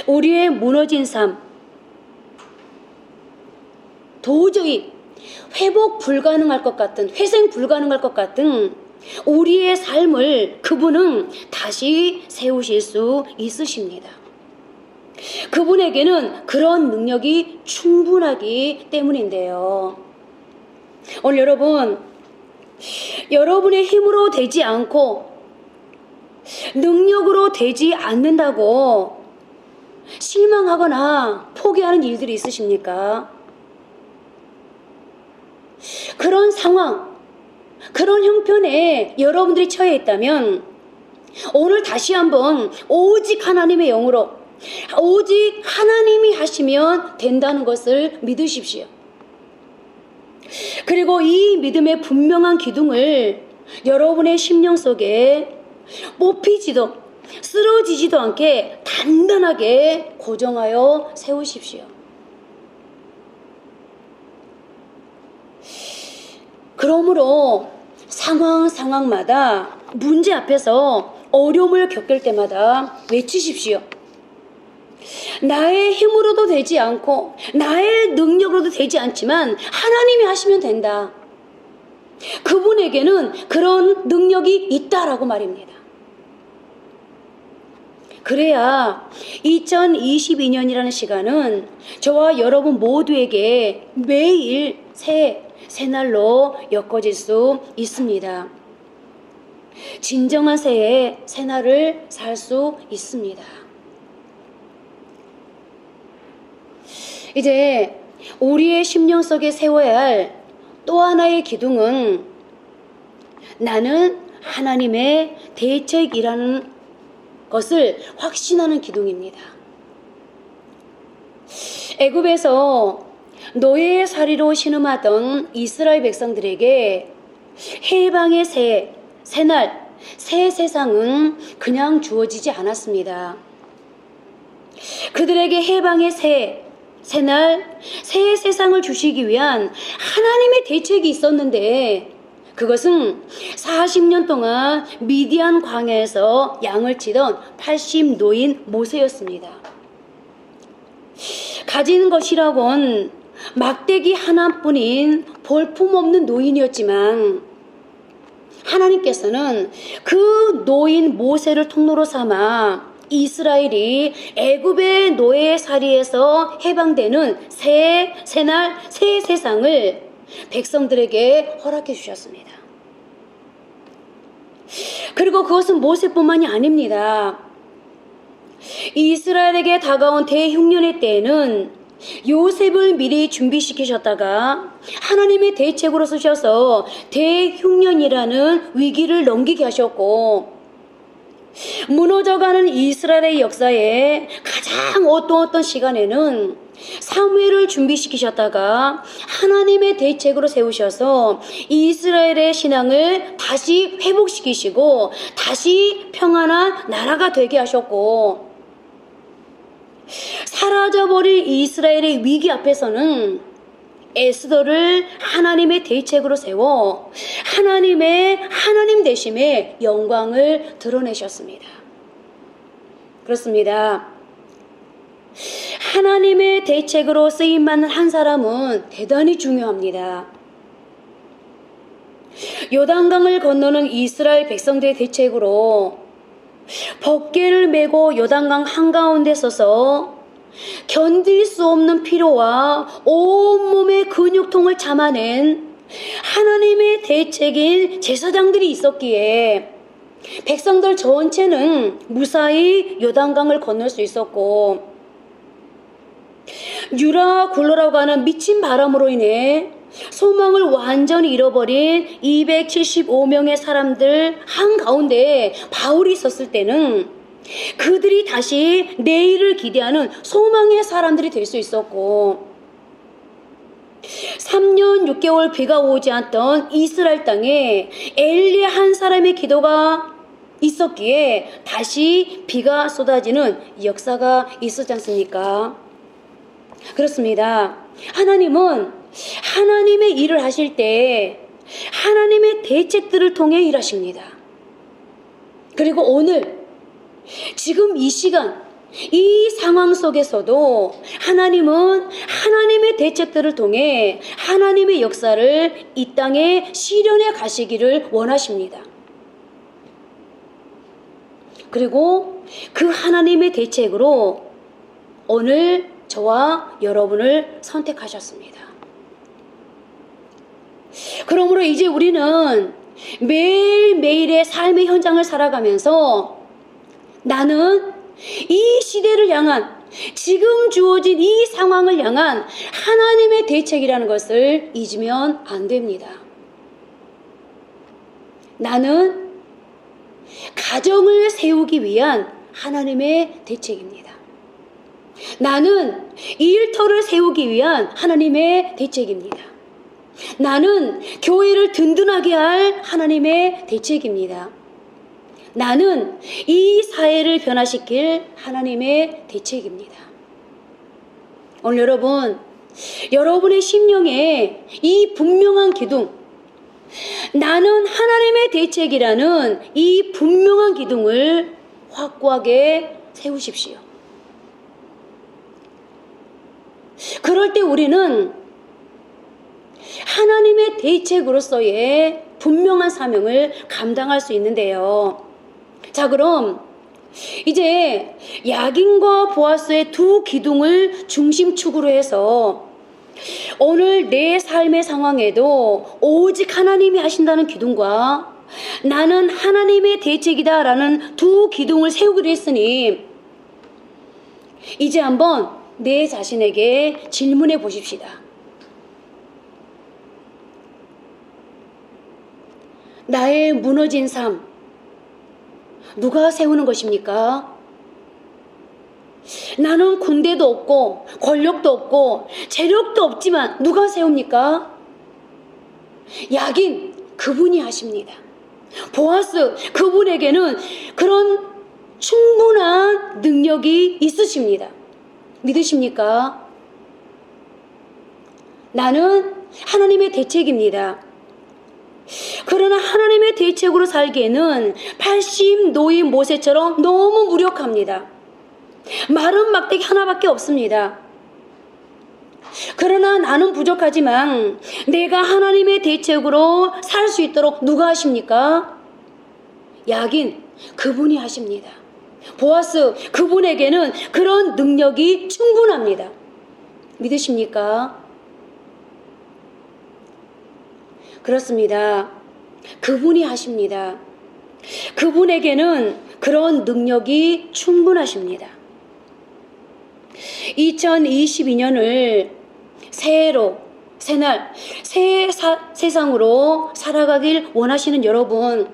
우리의 무너진 삶, 도저히 회복 불가능할 것 같은, 회생 불가능할 것 같은 우리의 삶을 그분은 다시 세우실 수 있으십니다. 그분에게는 그런 능력이 충분하기 때문인데요. 오늘 여러분, 여러분의 힘으로 되지 않고 능력으로 되지 않는다고 실망하거나 포기하는 일들이 있으십니까? 그런 상황, 그런 형편에 여러분들이 처해 있다면 오늘 다시 한번 오직 하나님의 영으로, 오직 하나님이 하시면 된다는 것을 믿으십시오. 그리고 이 믿음의 분명한 기둥을 여러분의 심령 속에 뽑히지도 쓰러지지도 않게 단단하게 고정하여 세우십시오. 그러므로 상황마다 문제 앞에서 어려움을 겪을 때마다 외치십시오. 나의 힘으로도 되지 않고 나의 능력으로도 되지 않지만 하나님이 하시면 된다. 그분에게는 그런 능력이 있다라고 말입니다. 그래야 2022년이라는 시간은 저와 여러분 모두에게 매일 새날로 엮어질 수 있습니다. 진정한 새해 새날을 살 수 있습니다. 이제 우리의 심령 속에 세워야 할 또 하나의 기둥은 나는 하나님의 대책이라는 것을 확신하는 기둥입니다. 애굽에서 노예의 사리로 신음하던 이스라엘 백성들에게 해방의 새날, 새 세상은 그냥 주어지지 않았습니다. 그들에게 해방의 새날, 새 세상을 주시기 위한 하나님의 대책이 있었는데 그것은 40년 동안 미디안 광야에서 양을 치던 80노인 모세였습니다. 가진 것이라곤 막대기 하나뿐인 볼품없는 노인이었지만 하나님께서는 그 노인 모세를 통로로 삼아 이스라엘이 애굽의 노예살이에서 해방되는 새날, 새 세상을 백성들에게 허락해 주셨습니다. 그리고 그것은 모세뿐만이 아닙니다. 이스라엘에게 다가온 대흉년의 때에는 요셉을 미리 준비시키셨다가 하나님의 대책으로 쓰셔서 대흉년이라는 위기를 넘기게 하셨고, 무너져가는 이스라엘의 역사에 가장 어떤 시간에는 사무엘을 준비시키셨다가 하나님의 대책으로 세우셔서 이스라엘의 신앙을 다시 회복시키시고 다시 평안한 나라가 되게 하셨고, 사라져버릴 이스라엘의 위기 앞에서는 에스더를 하나님의 대책으로 세워 하나님 되심의 영광을 드러내셨습니다. 그렇습니다. 하나님의 대책으로 쓰임받는 한 사람은 대단히 중요합니다. 요단강을 건너는 이스라엘 백성들의 대책으로 법궤를 메고 요단강 한가운데 서서 견딜 수 없는 피로와 온몸의 근육통을 참아낸 하나님의 대책인 제사장들이 있었기에 백성들 전체는 무사히 요단강을 건널 수 있었고, 유라 굴러라고 하는 미친 바람으로 인해 소망을 완전히 잃어버린 275명의 사람들 한가운데 바울이 있었을 때는 그들이 다시 내일을 기대하는 소망의 사람들이 될 수 있었고, 3년 6개월 비가 오지 않던 이스라엘 땅에 엘리 한 사람의 기도가 있었기에 다시 비가 쏟아지는 역사가 있었지 않습니까? 그렇습니다. 하나님은 하나님의 일을 하실 때 하나님의 대책들을 통해 일하십니다. 그리고 오늘 지금 이 시간 이 상황 속에서도 하나님은 하나님의 대책들을 통해 하나님의 역사를 이 땅에 실현해 가시기를 원하십니다. 그리고 그 하나님의 대책으로 오늘 저와 여러분을 선택하셨습니다. 그러므로 이제 우리는 매일매일의 삶의 현장을 살아가면서 나는 이 시대를 향한, 지금 주어진 이 상황을 향한 하나님의 대책이라는 것을 잊으면 안 됩니다. 나는 가정을 세우기 위한 하나님의 대책입니다. 나는 일터를 세우기 위한 하나님의 대책입니다. 나는 교회를 든든하게 할 하나님의 대책입니다. 나는 이 사회를 변화시킬 하나님의 대책입니다. 오늘 여러분의 심령에 이 분명한 기둥, 나는 하나님의 대책이라는 이 분명한 기둥을 확고하게 세우십시오. 그럴 때 우리는 하나님의 대책으로서의 분명한 사명을 감당할 수 있는데요. 자, 그럼 이제 야긴과 보아스의 두 기둥을 중심축으로 해서 오늘 내 삶의 상황에도 오직 하나님이 하신다는 기둥과 나는 하나님의 대책이다 라는 두 기둥을 세우기로 했으니 이제 한번 내 자신에게 질문해 보십시다. 나의 무너진 삶, 누가 세우는 것입니까? 나는 군대도 없고 권력도 없고 재력도 없지만 누가 세웁니까? 야긴, 그분이 하십니다. 보아스, 그분에게는 그런 충분한 능력이 있으십니다. 믿으십니까? 나는 하나님의 대책입니다. 그러나 하나님의 대책으로 살기에는 80 노인 모세처럼 너무 무력합니다. 마른 막대기 하나밖에 없습니다. 그러나 나는 부족하지만 내가 하나님의 대책으로 살 수 있도록 누가 하십니까? 야긴, 그분이 하십니다. 보아스, 그분에게는 그런 능력이 충분합니다. 믿으십니까? 그렇습니다. 그분이 하십니다. 그분에게는 그런 능력이 충분하십니다. 2022년을 새해로, 새날, 새 세상으로 살아가길 원하시는 여러분,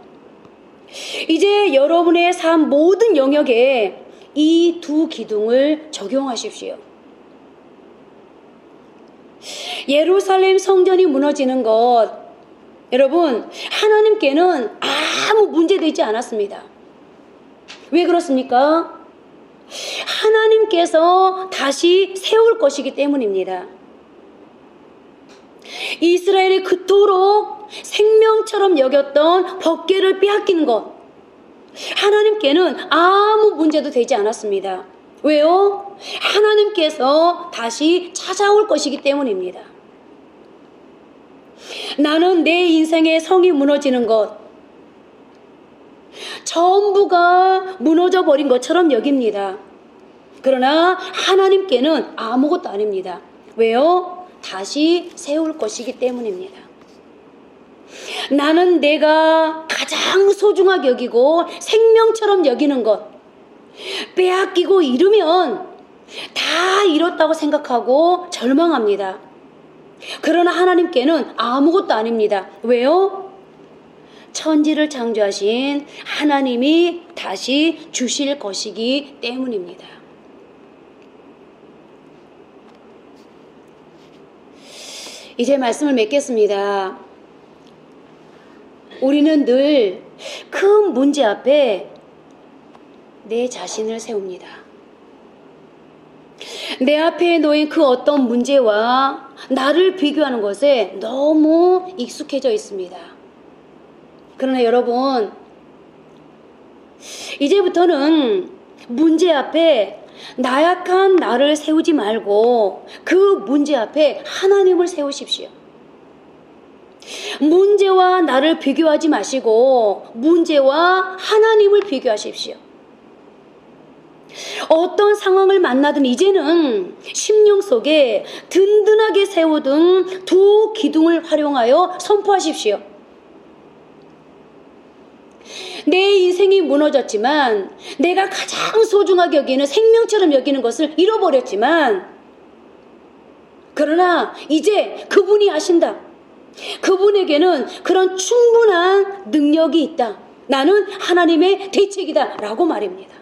이제 여러분의 삶 모든 영역에 이 두 기둥을 적용하십시오. 예루살렘 성전이 무너지는 것, 여러분, 하나님께는 아무 문제되지 않았습니다. 왜 그렇습니까? 하나님께서 다시 세울 것이기 때문입니다. 이스라엘이 그토록 생명처럼 여겼던 법궤를 빼앗기는 것, 하나님께는 아무 문제도 되지 않았습니다. 왜요? 하나님께서 다시 찾아올 것이기 때문입니다. 나는 내 인생의 성이 무너지는 것, 전부가 무너져 버린 것처럼 여깁니다. 그러나 하나님께는 아무것도 아닙니다. 왜요? 다시 세울 것이기 때문입니다. 나는 내가 가장 소중하게 여기고 생명처럼 여기는 것, 빼앗기고 잃으면 다 잃었다고 생각하고 절망합니다. 그러나 하나님께는 아무것도 아닙니다. 왜요? 천지를 창조하신 하나님이 다시 주실 것이기 때문입니다. 이제 말씀을 맺겠습니다. 우리는 늘 큰 문제 앞에 내 자신을 세웁니다. 내 앞에 놓인 그 어떤 문제와 나를 비교하는 것에 너무 익숙해져 있습니다. 그러나 여러분, 이제부터는 문제 앞에 나약한 나를 세우지 말고 그 문제 앞에 하나님을 세우십시오. 문제와 나를 비교하지 마시고 문제와 하나님을 비교하십시오. 어떤 상황을 만나든 이제는 심령 속에 든든하게 세워둔 두 기둥을 활용하여 선포하십시오. 내 인생이 무너졌지만, 내가 가장 소중하게 여기는 생명처럼 여기는 것을 잃어버렸지만, 그러나 이제 그분이 아신다. 그분에게는 그런 충분한 능력이 있다. 나는 하나님의 대책이다 라고 말입니다.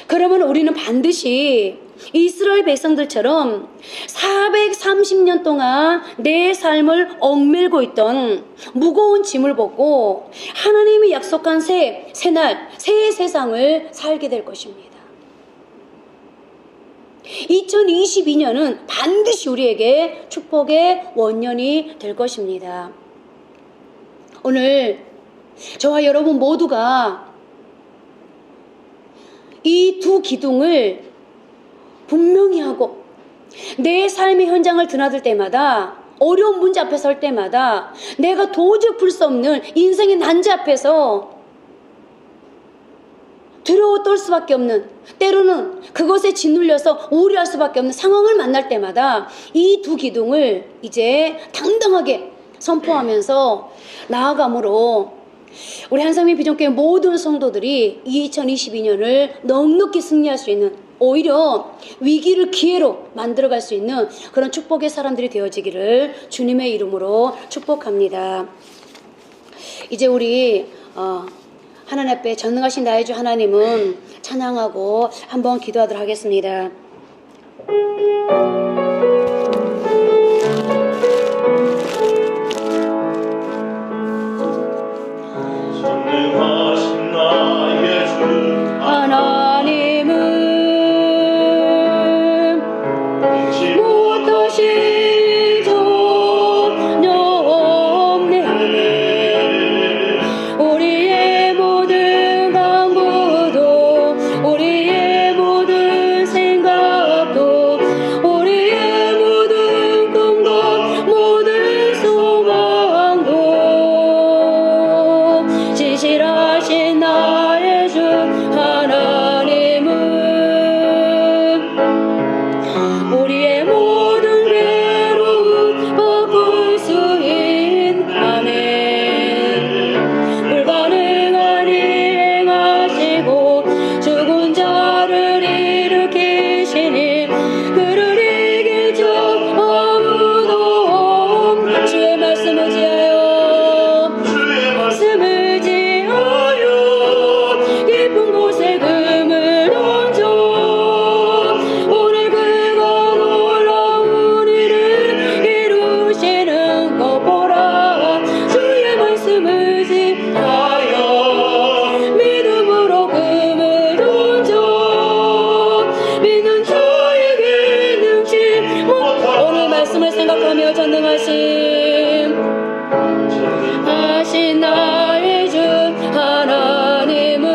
그러면 우리는 반드시 이스라엘 백성들처럼 430년 동안 내 삶을 얽매고 있던 무거운 짐을 벗고 하나님이 약속한 새날, 새 세상을 살게 될 것입니다. 2022년은 반드시 우리에게 축복의 원년이 될 것입니다. 오늘 저와 여러분 모두가 이 두 기둥을 분명히 하고 내 삶의 현장을 드나들 때마다, 어려운 문제 앞에 설 때마다, 내가 도저히 풀 수 없는 인생의 난제 앞에서 두려워 떨 수밖에 없는, 때로는 그것에 짓눌려서 우려할 수밖에 없는 상황을 만날 때마다 이 두 기둥을 이제 당당하게 선포하면서 나아감으로 우리 한상민 비전교회 모든 성도들이 2022년을 넉넉히 승리할 수 있는, 오히려 위기를 기회로 만들어갈 수 있는 그런 축복의 사람들이 되어지기를 주님의 이름으로 축복합니다. 이제 우리 하나님 앞에 전능하신 나의 주 하나님은 찬양하고 한번 기도하도록 하겠습니다. 전능하신 나의 주 하나님은 못하신 전혀 없네. 우리의 모든 간구도, 우리의 모든 생각도, 우리의 모든 꿈과 모든 소망도 진실하신 나의 주 하나님은 우리의 모든 괴로움 바꿀 수 있는, 아멘. 불가능한 일 행하시고 죽은 자를 일으키시니 그를 이길 자 아무도 없네. 주의 말씀을 지하여, 주의 말씀을 지하여 깊은 곳에 금을 던져 오늘 그가 놀라운 일을 이루시는 것 보라. 주의 말씀을 지하여 믿음으로 금을 던져 믿는 자에게 능치 못하. 오늘 말씀을 생각하며 전능하신 나의 주 하나님은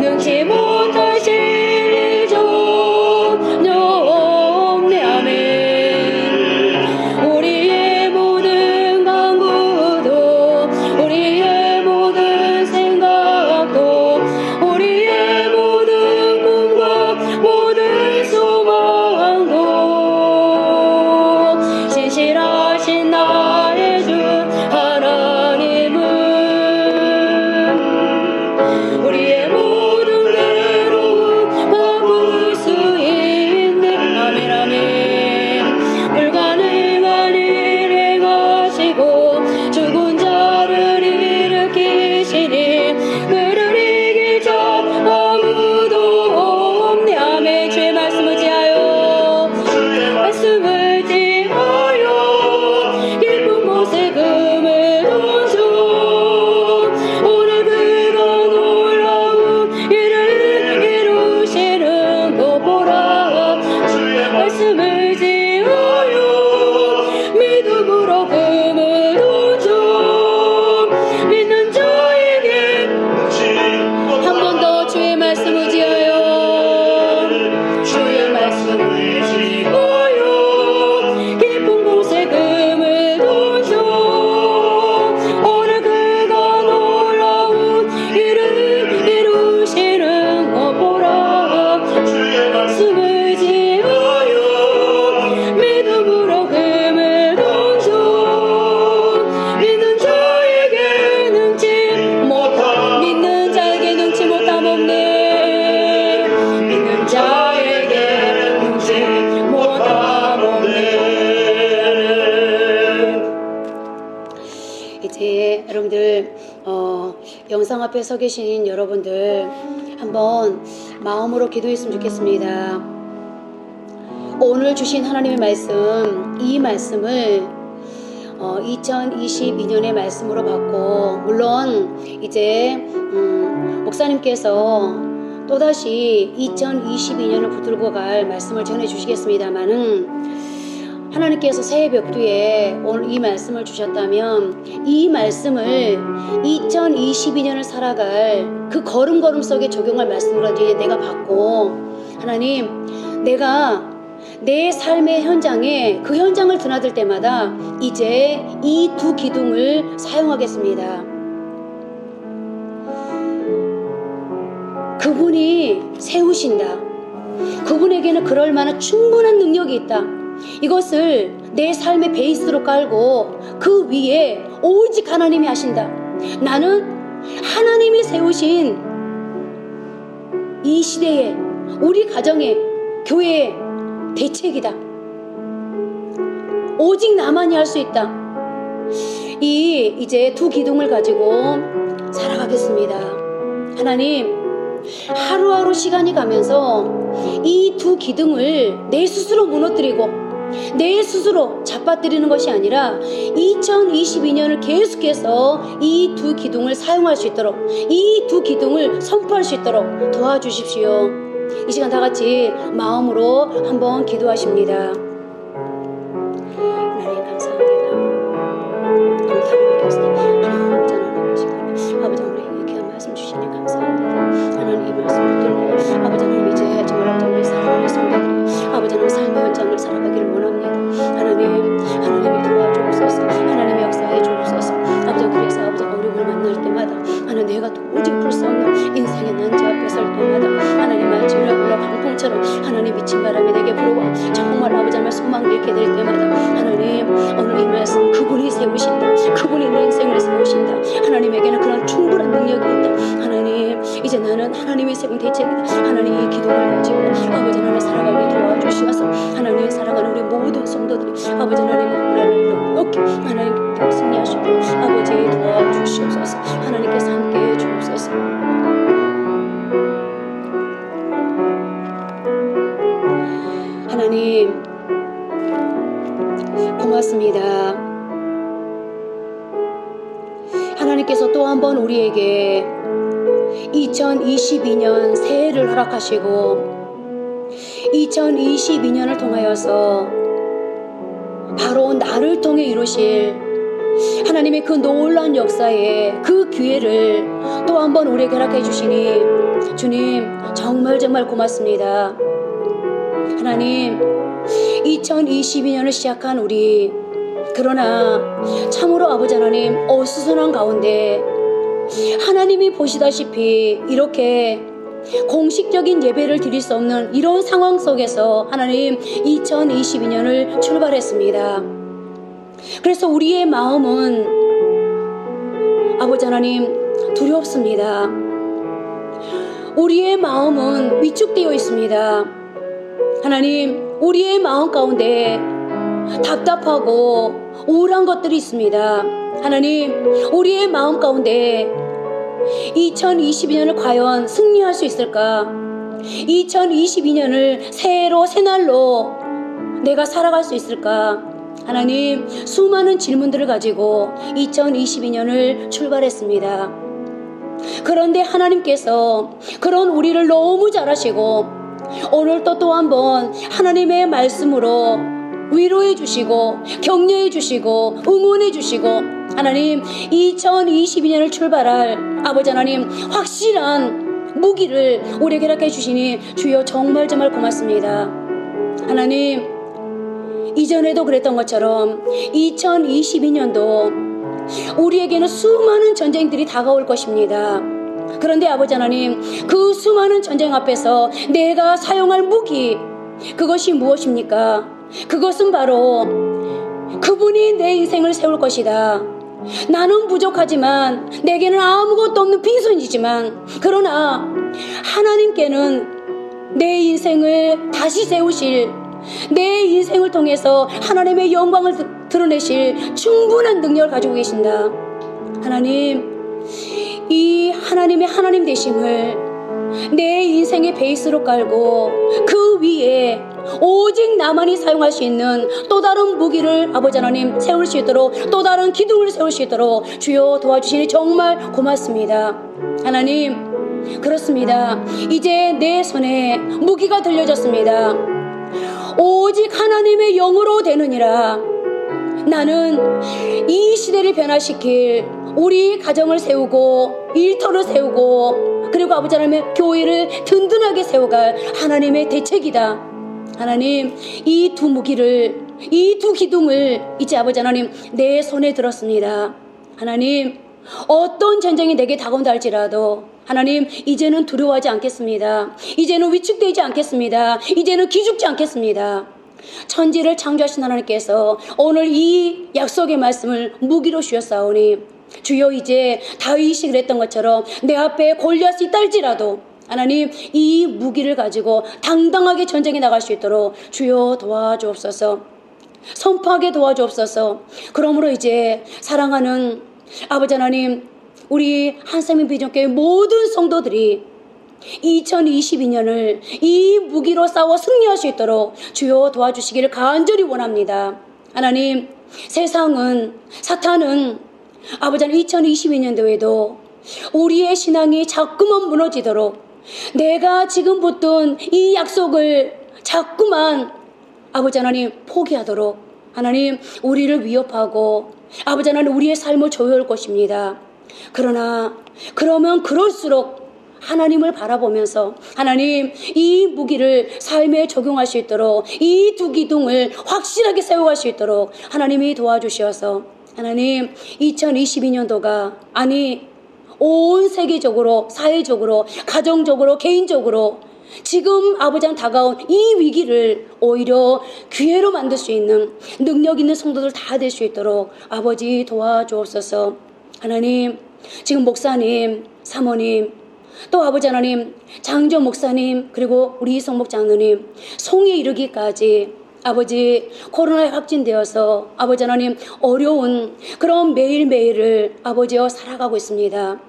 능치 못하실 일 전혀 없네. 아멘. 우리의 모든 간구도, 우리의 모든 생각도, 우리의 모든 꿈과 모든 소망도 진실하신 나의 주 하나님은 우리의 모든 괴로움 바꿀 수 있네. 아멘, 아멘. 불가능한 일 행하시고 죽은 자를 일으키시니 그를 이길 자 아무도 없네. 아멘. 주의 말씀을 지하여, 말씀을 지하여 깊은 곳에 금을 던져 오늘 그가 놀라운 일을 이루시는 것 보라. 주의 말씀을 지하여 믿음으로 금을 던져 믿는 자에게. 한 번 더 주의 말씀을 지하여, 주의 말씀을 지하여 깊은 곳에 금을 던져 오늘 그가 놀라운 일을 이루시는 것 보라. 주의 말씀을 지하여 믿음으로 금을 던져 믿는 자에게 능치 못함. 믿는 자에게 능치 못함 없네. 믿는 자에게 능치 못함 없네. 이제 여러분들 영상 앞에 서 계신 여러분들 한번 마음으로 기도했으면 좋겠습니다. 오늘 주신 하나님의 말씀, 이 말씀을 2022년의 말씀으로 받고, 물론 이제 목사님께서 또다시 2022년을 붙들고 갈 말씀을 전해주시겠습니다마는, 하나님께서 새해 벽두에 오늘 이 말씀을 주셨다면 이 말씀을 2022년을 살아갈 그 걸음걸음 속에 적용할 말씀으로 이제 내가 받고, 하나님, 내가 내 삶의 현장에 그 현장을 드나들 때마다 이제 이 두 기둥을 사용하겠습니다. 그분이 세우신다. 그분에게는 그럴 만한 충분한 능력이 있다. 이것을 내 삶의 베이스로 깔고 그 위에 오직 하나님이 하신다. 나는 하나님이 세우신 이 시대에, 우리 가정에, 교회에 대책이다. 오직 나만이 할 수 있다. 이제 두 기둥을 가지고 살아가겠습니다. 하나님, 하루하루 시간이 가면서 이 두 기둥을 내 스스로 무너뜨리고 내 스스로 잡아뜨리는 것이 아니라 2022년을 계속해서 이 두 기둥을 사용할 수 있도록, 이 두 기둥을 선포할 수 있도록 도와주십시오. 이 시간 다 같이 마음으로 한번 기도하십니다. 하나님 감사합니다. 아버지, 우리에게 귀한 말씀 주시니 감사합니다. 하나님, 이 말씀을 들고 아버지 하나님, 이제 정말 우리 사랑하는 성도들이 아버지 하나님 삶의 현장을 살아가기를 원합니다. 하나님이 도와주옵소서. 하나님의 역사해 주옵소서. 아버지, 그래서 아버지 어려움을 만날 때마다 하나님, 내가 도저히 풀 수 없는 인생의 난제 앞에 설 때마다 하나님 말씀을 강풍처럼 하나님 미친 바람이 내게 불어와 정말 아버지 하나님 소망을 잃게 될 때마다 하나님, 오늘 이 말씀 그분이 세우신다. 그분이 내 인생을 세우신다. 하나님에게는 그런 충분한 능력이 있다. 하나님, 이제 나는 하나님이 세운 대책이다. 하나님, 이 기도를 가지고 아버지 하나님 살아가게 도와주시어서 하나님 사랑하는 우리 모든 성도들이 아버지 하나님 이렇게 하나님 승리하시고 아버지 도와주시옵소서. 하나님께서 함께해 주옵소서. 하나님 고맙습니다. 하나님께서 또 한 번 우리에게 2022년 새해를 허락하시고 2022년을 통하여서 바로 나를 통해 이루실 하나님의 그 놀라운 역사에 그 기회를 또 한 번 우리에게 허락해 주시니 주님 정말 고맙습니다. 하나님, 2022년을 시작한 우리, 그러나 참으로 아버지 하나님 어수선한 가운데 하나님이 보시다시피 이렇게 공식적인 예배를 드릴 수 없는 이런 상황 속에서 하나님 2022년을 출발했습니다. 그래서 우리의 마음은 아버지 하나님 두렵습니다. 우리의 마음은 위축되어 있습니다. 하나님, 우리의 마음 가운데 답답하고 우울한 것들이 있습니다. 하나님, 우리의 마음 가운데 2022년을 과연 승리할 수 있을까? 2022년을 새해로 새날로 내가 살아갈 수 있을까? 하나님, 수많은 질문들을 가지고 2022년을 출발했습니다. 그런데 하나님께서 그런 우리를 너무 잘 아시고 오늘 또 한 번 하나님의 말씀으로 위로해 주시고 격려해 주시고 응원해 주시고 하나님 2022년을 출발할 아버지 하나님 확실한 무기를 우리에게 허락해 주시니 주여 정말 고맙습니다. 하나님, 이전에도 그랬던 것처럼 2022년도 우리에게는 수많은 전쟁들이 다가올 것입니다. 그런데 아버지 하나님, 그 수많은 전쟁 앞에서 내가 사용할 무기, 그것이 무엇입니까? 그것은 바로 그분이 내 인생을 세울 것이다. 나는 부족하지만 내게는 아무것도 없는 빈손이지만 그러나 하나님께는 내 인생을 다시 세우실, 내 인생을 통해서 하나님의 영광을 드러내실 충분한 능력을 가지고 계신다. 하나님, 이 하나님의 하나님 되심을 내 인생의 베이스로 깔고 그 위에 오직 나만이 사용할 수 있는 또 다른 무기를 아버지 하나님 세울 수 있도록, 또 다른 기둥을 세울 수 있도록 주여 도와주시니 정말 고맙습니다. 하나님, 그렇습니다. 이제 내 손에 무기가 들려졌습니다. 오직 하나님의 영으로 되느니라. 나는 이 시대를 변화시킬 우리 가정을 세우고 일터를 세우고, 그리고 아버지 하나님의 교회를 든든하게 세워갈 하나님의 대책이다. 하나님, 이 두 무기를, 이 두 기둥을 이제 아버지 하나님 내 손에 들었습니다. 하나님, 어떤 전쟁이 내게 다가온다 할지라도 하나님, 이제는 두려워하지 않겠습니다. 이제는 위축되지 않겠습니다. 이제는 기죽지 않겠습니다. 천지를 창조하신 하나님께서 오늘 이 약속의 말씀을 무기로 주셨사오니 주여, 이제 다윗이 그랬던 것처럼 내 앞에 골리앗이 있다 할지라도 하나님, 이 무기를 가지고 당당하게 전쟁에 나갈 수 있도록 주여 도와주옵소서. 선포하게 도와주옵소서. 그러므로 이제 사랑하는 아버지 하나님, 우리 한샘인 비전교회 모든 성도들이 2022년을 이 무기로 싸워 승리할 수 있도록 주여 도와주시기를 간절히 원합니다. 하나님, 세상은, 사탄은 아버지 하나님 2022년도에도 우리의 신앙이 자꾸만 무너지도록, 내가 지금 붙든 이 약속을 자꾸만 아버지 하나님 포기하도록 하나님 우리를 위협하고 아버지 하나님 우리의 삶을 조여올 것입니다. 그러면 그럴수록 하나님을 바라보면서 하나님, 이 무기를 삶에 적용할 수 있도록, 이 두 기둥을 확실하게 세워갈 수 있도록 하나님이 도와주셔서 하나님, 2022년도가 온 세계적으로, 사회적으로, 가정적으로, 개인적으로 지금 아버지랑 다가온 이 위기를 오히려 기회로 만들 수 있는 능력 있는 성도들 다 될 수 있도록 아버지 도와주옵소서. 하나님, 지금 목사님, 사모님, 또 아버지 하나님, 장조 목사님, 그리고 우리 이성목 장로님, 송에 이르기까지 아버지 코로나에 확진되어서 아버지 하나님 어려운 그런 매일매일을 아버지여 살아가고 있습니다.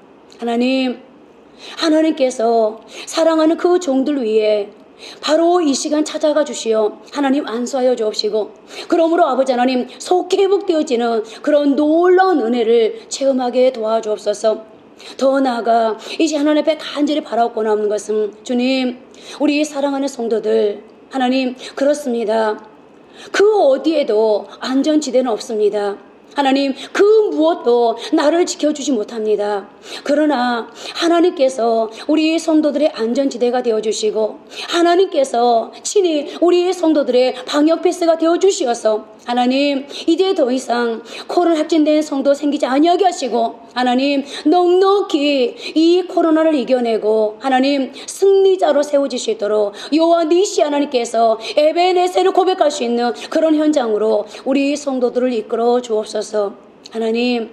하나님께서 사랑하는 그 종들 위에 바로 이 시간 찾아가 주시어 하나님 안수하여 주옵시고, 그러므로 아버지 하나님 속히 회복되어지는 그런 놀라운 은혜를 체험하게 도와주옵소서. 더 나아가 이제 하나님 앞에 간절히 바라고 나오는 것은 주님, 우리 사랑하는 성도들, 하나님, 그렇습니다. 그 어디에도 안전지대는 없습니다. 하나님, 그 무엇도 나를 지켜주지 못합니다. 그러나 하나님께서 우리 성도들의 안전지대가 되어주시고, 하나님께서 친히 우리 성도들의 방역패스가 되어주시어서 하나님, 이제 더 이상 코로나 확진된 성도 생기지 아니하게 하시고, 하나님 넉넉히 이 코로나를 이겨내고 하나님 승리자로 세워질 수 있도록 여호와 니시 하나님께서 에베네셀을 고백할 수 있는 그런 현장으로 우리 성도들을 이끌어 주옵소서. 하나님,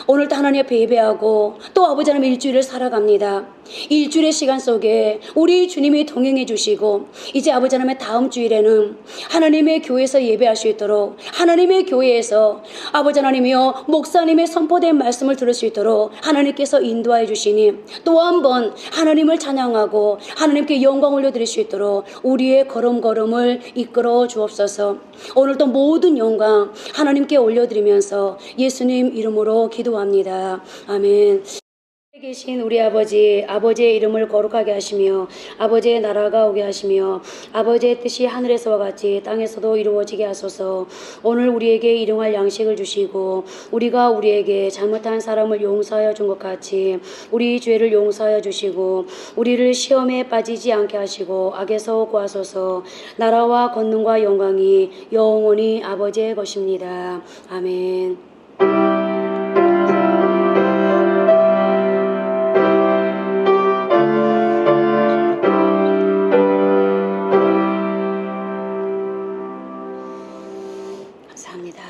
오늘도 하나님 앞에 예배하고 또 아버지 하나님 일주일을 살아갑니다. 일주일의 시간 속에 우리 주님이 동행해 주시고, 이제 아버지 하나님의 다음 주일에는 하나님의 교회에서 예배할 수 있도록, 하나님의 교회에서 아버지 하나님이여 목사님의 선포된 말씀을 들을 수 있도록 하나님께서 인도하여 주시니, 또 한 번 하나님을 찬양하고 하나님께 영광 올려드릴 수 있도록 우리의 걸음걸음을 이끌어 주옵소서. 오늘도 모든 영광 하나님께 올려드리면서 예수님 이름으로 기도합니다. 아멘. 계신 우리 아버지의 이름을 거룩하게 하시며 아버지의 나라가 오게 하시며 아버지의 뜻이 하늘에서와 같이 땅에서도 이루어지게 하소서. 오늘 우리에게 일용할 양식을 주시고, 우리가 우리에게 잘못한 사람을 용서하여 준 것 같이 우리 죄를 용서하여 주시고, 우리를 시험에 빠지지 않게 하시고 악에서 구하소서. 나라와 권능과 영광이 영원히 아버지의 것입니다. 아멘. 감사합니다.